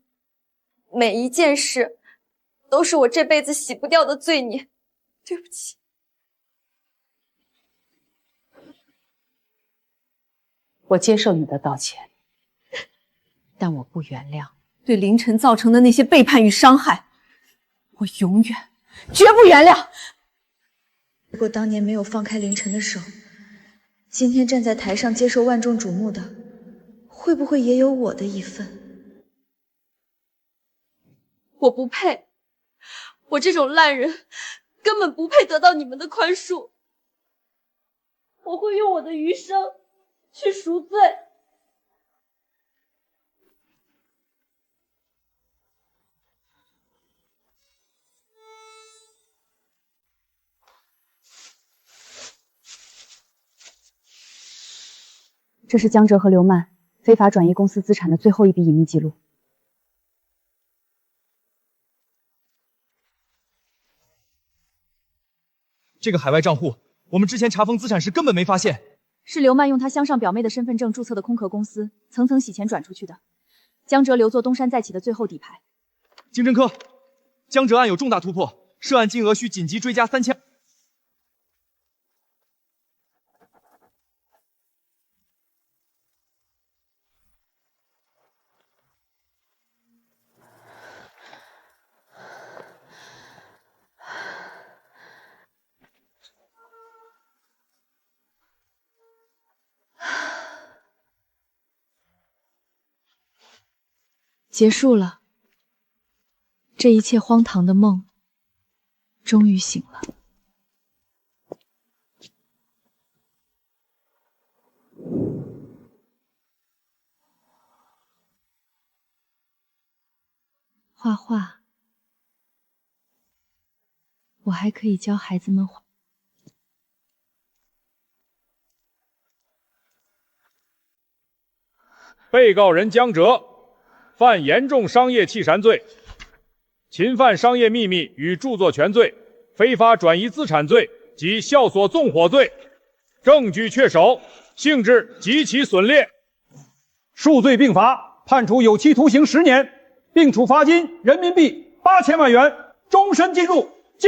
每一件事都是我这辈子洗不掉的罪孽。对不起。我接受你的道歉，但我不原谅对凌晨造成的那些背叛与伤害，我永远绝不原谅。如果当年没有放开凌晨的手，今天站在台上接受万众瞩目的，会不会也有我的一份？我不配，我这种烂人根本不配得到你们的宽恕。我会用我的余生去赎罪。这是江哲和刘曼非法转移公司资产的最后一笔隐秘记录。这个海外账户，我们之前查封资产时根本没发现。是刘曼用她乡上表妹的身份证注册的空壳公司，层层洗钱转出去的。江哲留作东山再起的最后底牌。经侦科，江哲案有重大突破，涉案金额需紧急追加3000。结束了，这一切荒唐的梦终于醒了。画画，我还可以教孩子们画。被告人江哲犯严重商业欺善罪、侵犯商业秘密与著作权罪、非法转移资产罪及校所纵火罪，证据确守，性质极其损劣，数罪并罚，判处有期徒刑10年，并处罚金人民币8000万元，终身禁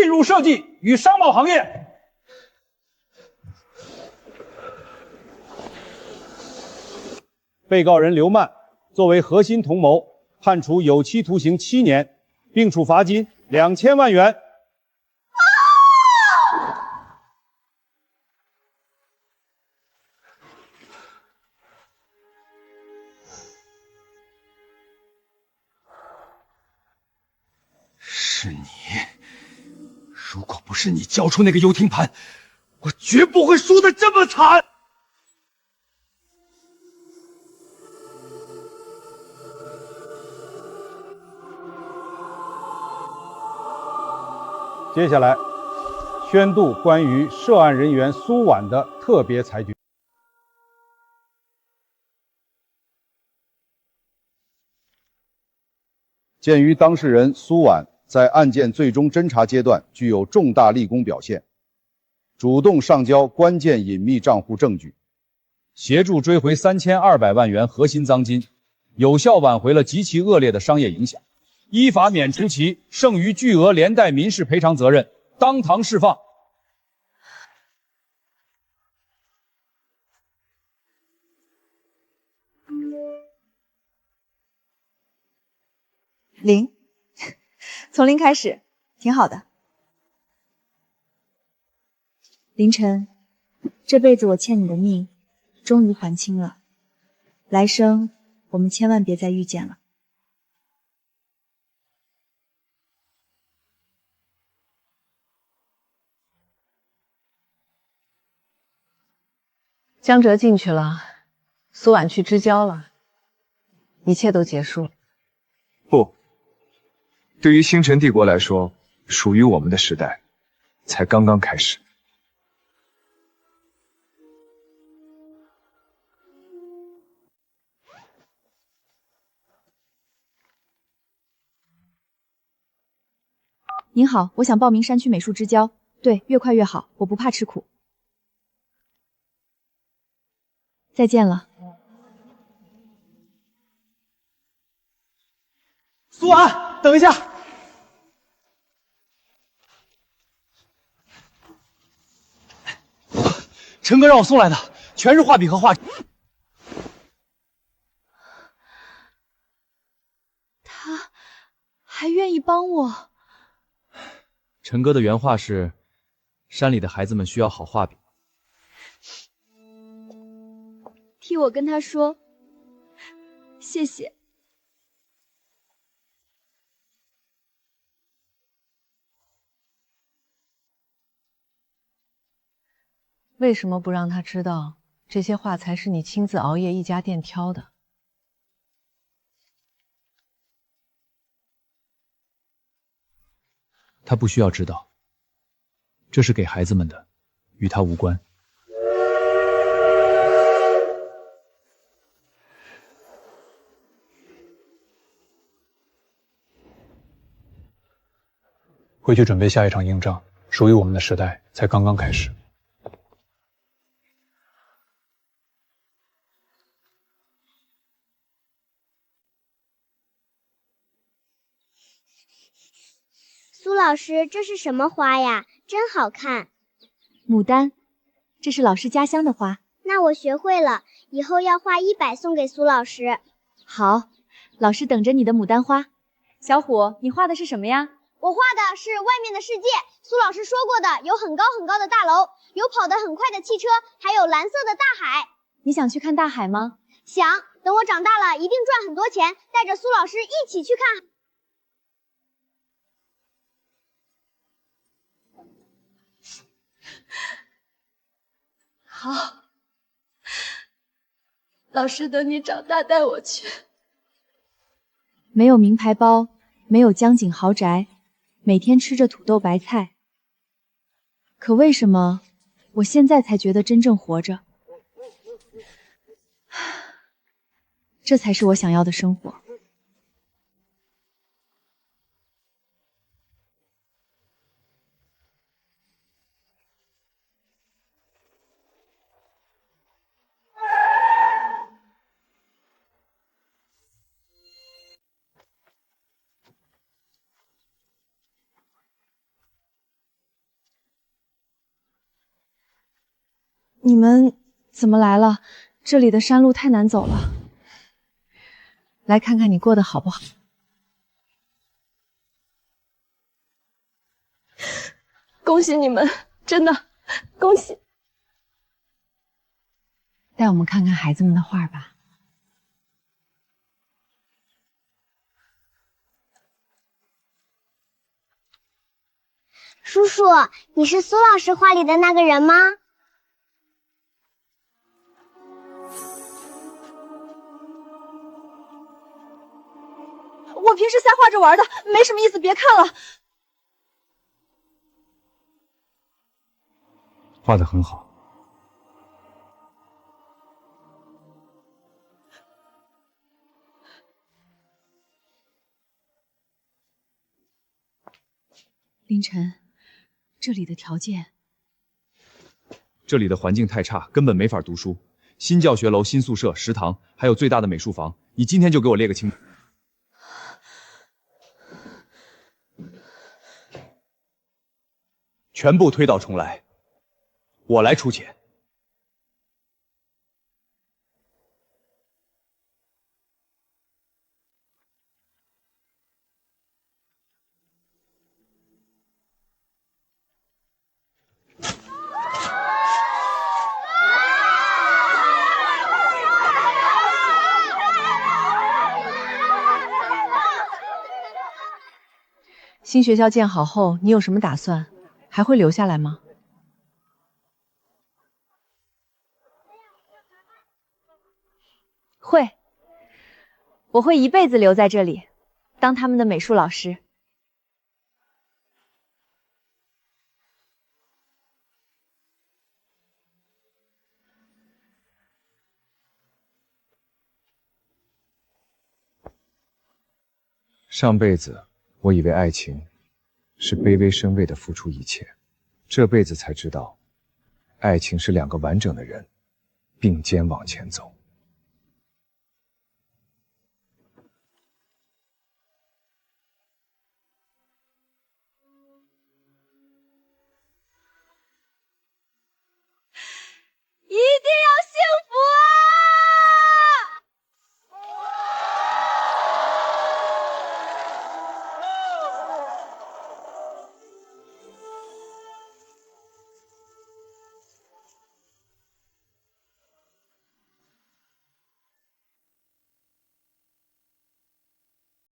入设计与商贸行业。被告人刘曼作为核心同谋，判处有期徒刑7年，并处罚金2000万元。是你！如果不是你交出那个游艇盘，我绝不会输得这么惨！接下来，宣读关于涉案人员苏婉的特别裁决。鉴于当事人苏婉在案件最终侦查阶段具有重大立功表现，主动上交关键隐秘账户证据，协助追回3200万元核心赃金，有效挽回了极其恶劣的商业影响，依法免除其剩余巨额连带民事赔偿责任，当堂释放。零，从零开始，挺好的。凌晨，这辈子我欠你的命，终于还清了。来生我们千万别再遇见了。江哲进去了，苏婉去支交了，一切都结束了。不，对于星辰帝国来说，属于我们的时代才刚刚开始。您好，我想报名山区美术支交。对，越快越好，我不怕吃苦。再见了。苏婉，等一下。陈哥让我送来的，全是画笔和画纸。他还愿意帮我。陈哥的原话是：山里的孩子们需要好画笔。替我跟他说，谢谢。为什么不让他知道，这些画材是你亲自熬夜一家店挑的？他不需要知道，这是给孩子们的，与他无关。回去准备下一场硬仗，属于我们的时代才刚刚开始。苏老师，这是什么花呀？真好看。牡丹，这是老师家乡的花。那我学会了，以后要画100送给苏老师。好，老师等着你的牡丹花。小虎，你画的是什么呀？我画的是外面的世界，苏老师说过的，有很高很高的大楼，有跑得很快的汽车，还有蓝色的大海。你想去看大海吗？想，等我长大了，一定赚很多钱，带着苏老师一起去看。好，老师等你长大带我去。没有名牌包，没有江景豪宅，每天吃着土豆白菜。可为什么我现在才觉得真正活着？这才是我想要的生活。你们怎么来了？这里的山路太难走了。来看看你过得好不好。恭喜你们，真的恭喜！带我们看看孩子们的画吧。叔叔，你是苏老师画里的那个人吗？我平时瞎画着玩的，没什么意思，别看了。画得很好。凌晨，这里的条件，这里的环境太差，根本没法读书。新教学楼、新宿舍、食堂，还有最大的美术房，你今天就给我列个清。全部推倒重来，我来出钱。新学校建好后，你有什么打算？还会留下来吗？会，我会一辈子留在这里，当他们的美术老师。上辈子我以为爱情是卑微身位的付出一切，这辈子才知道，爱情是两个完整的人并肩往前走。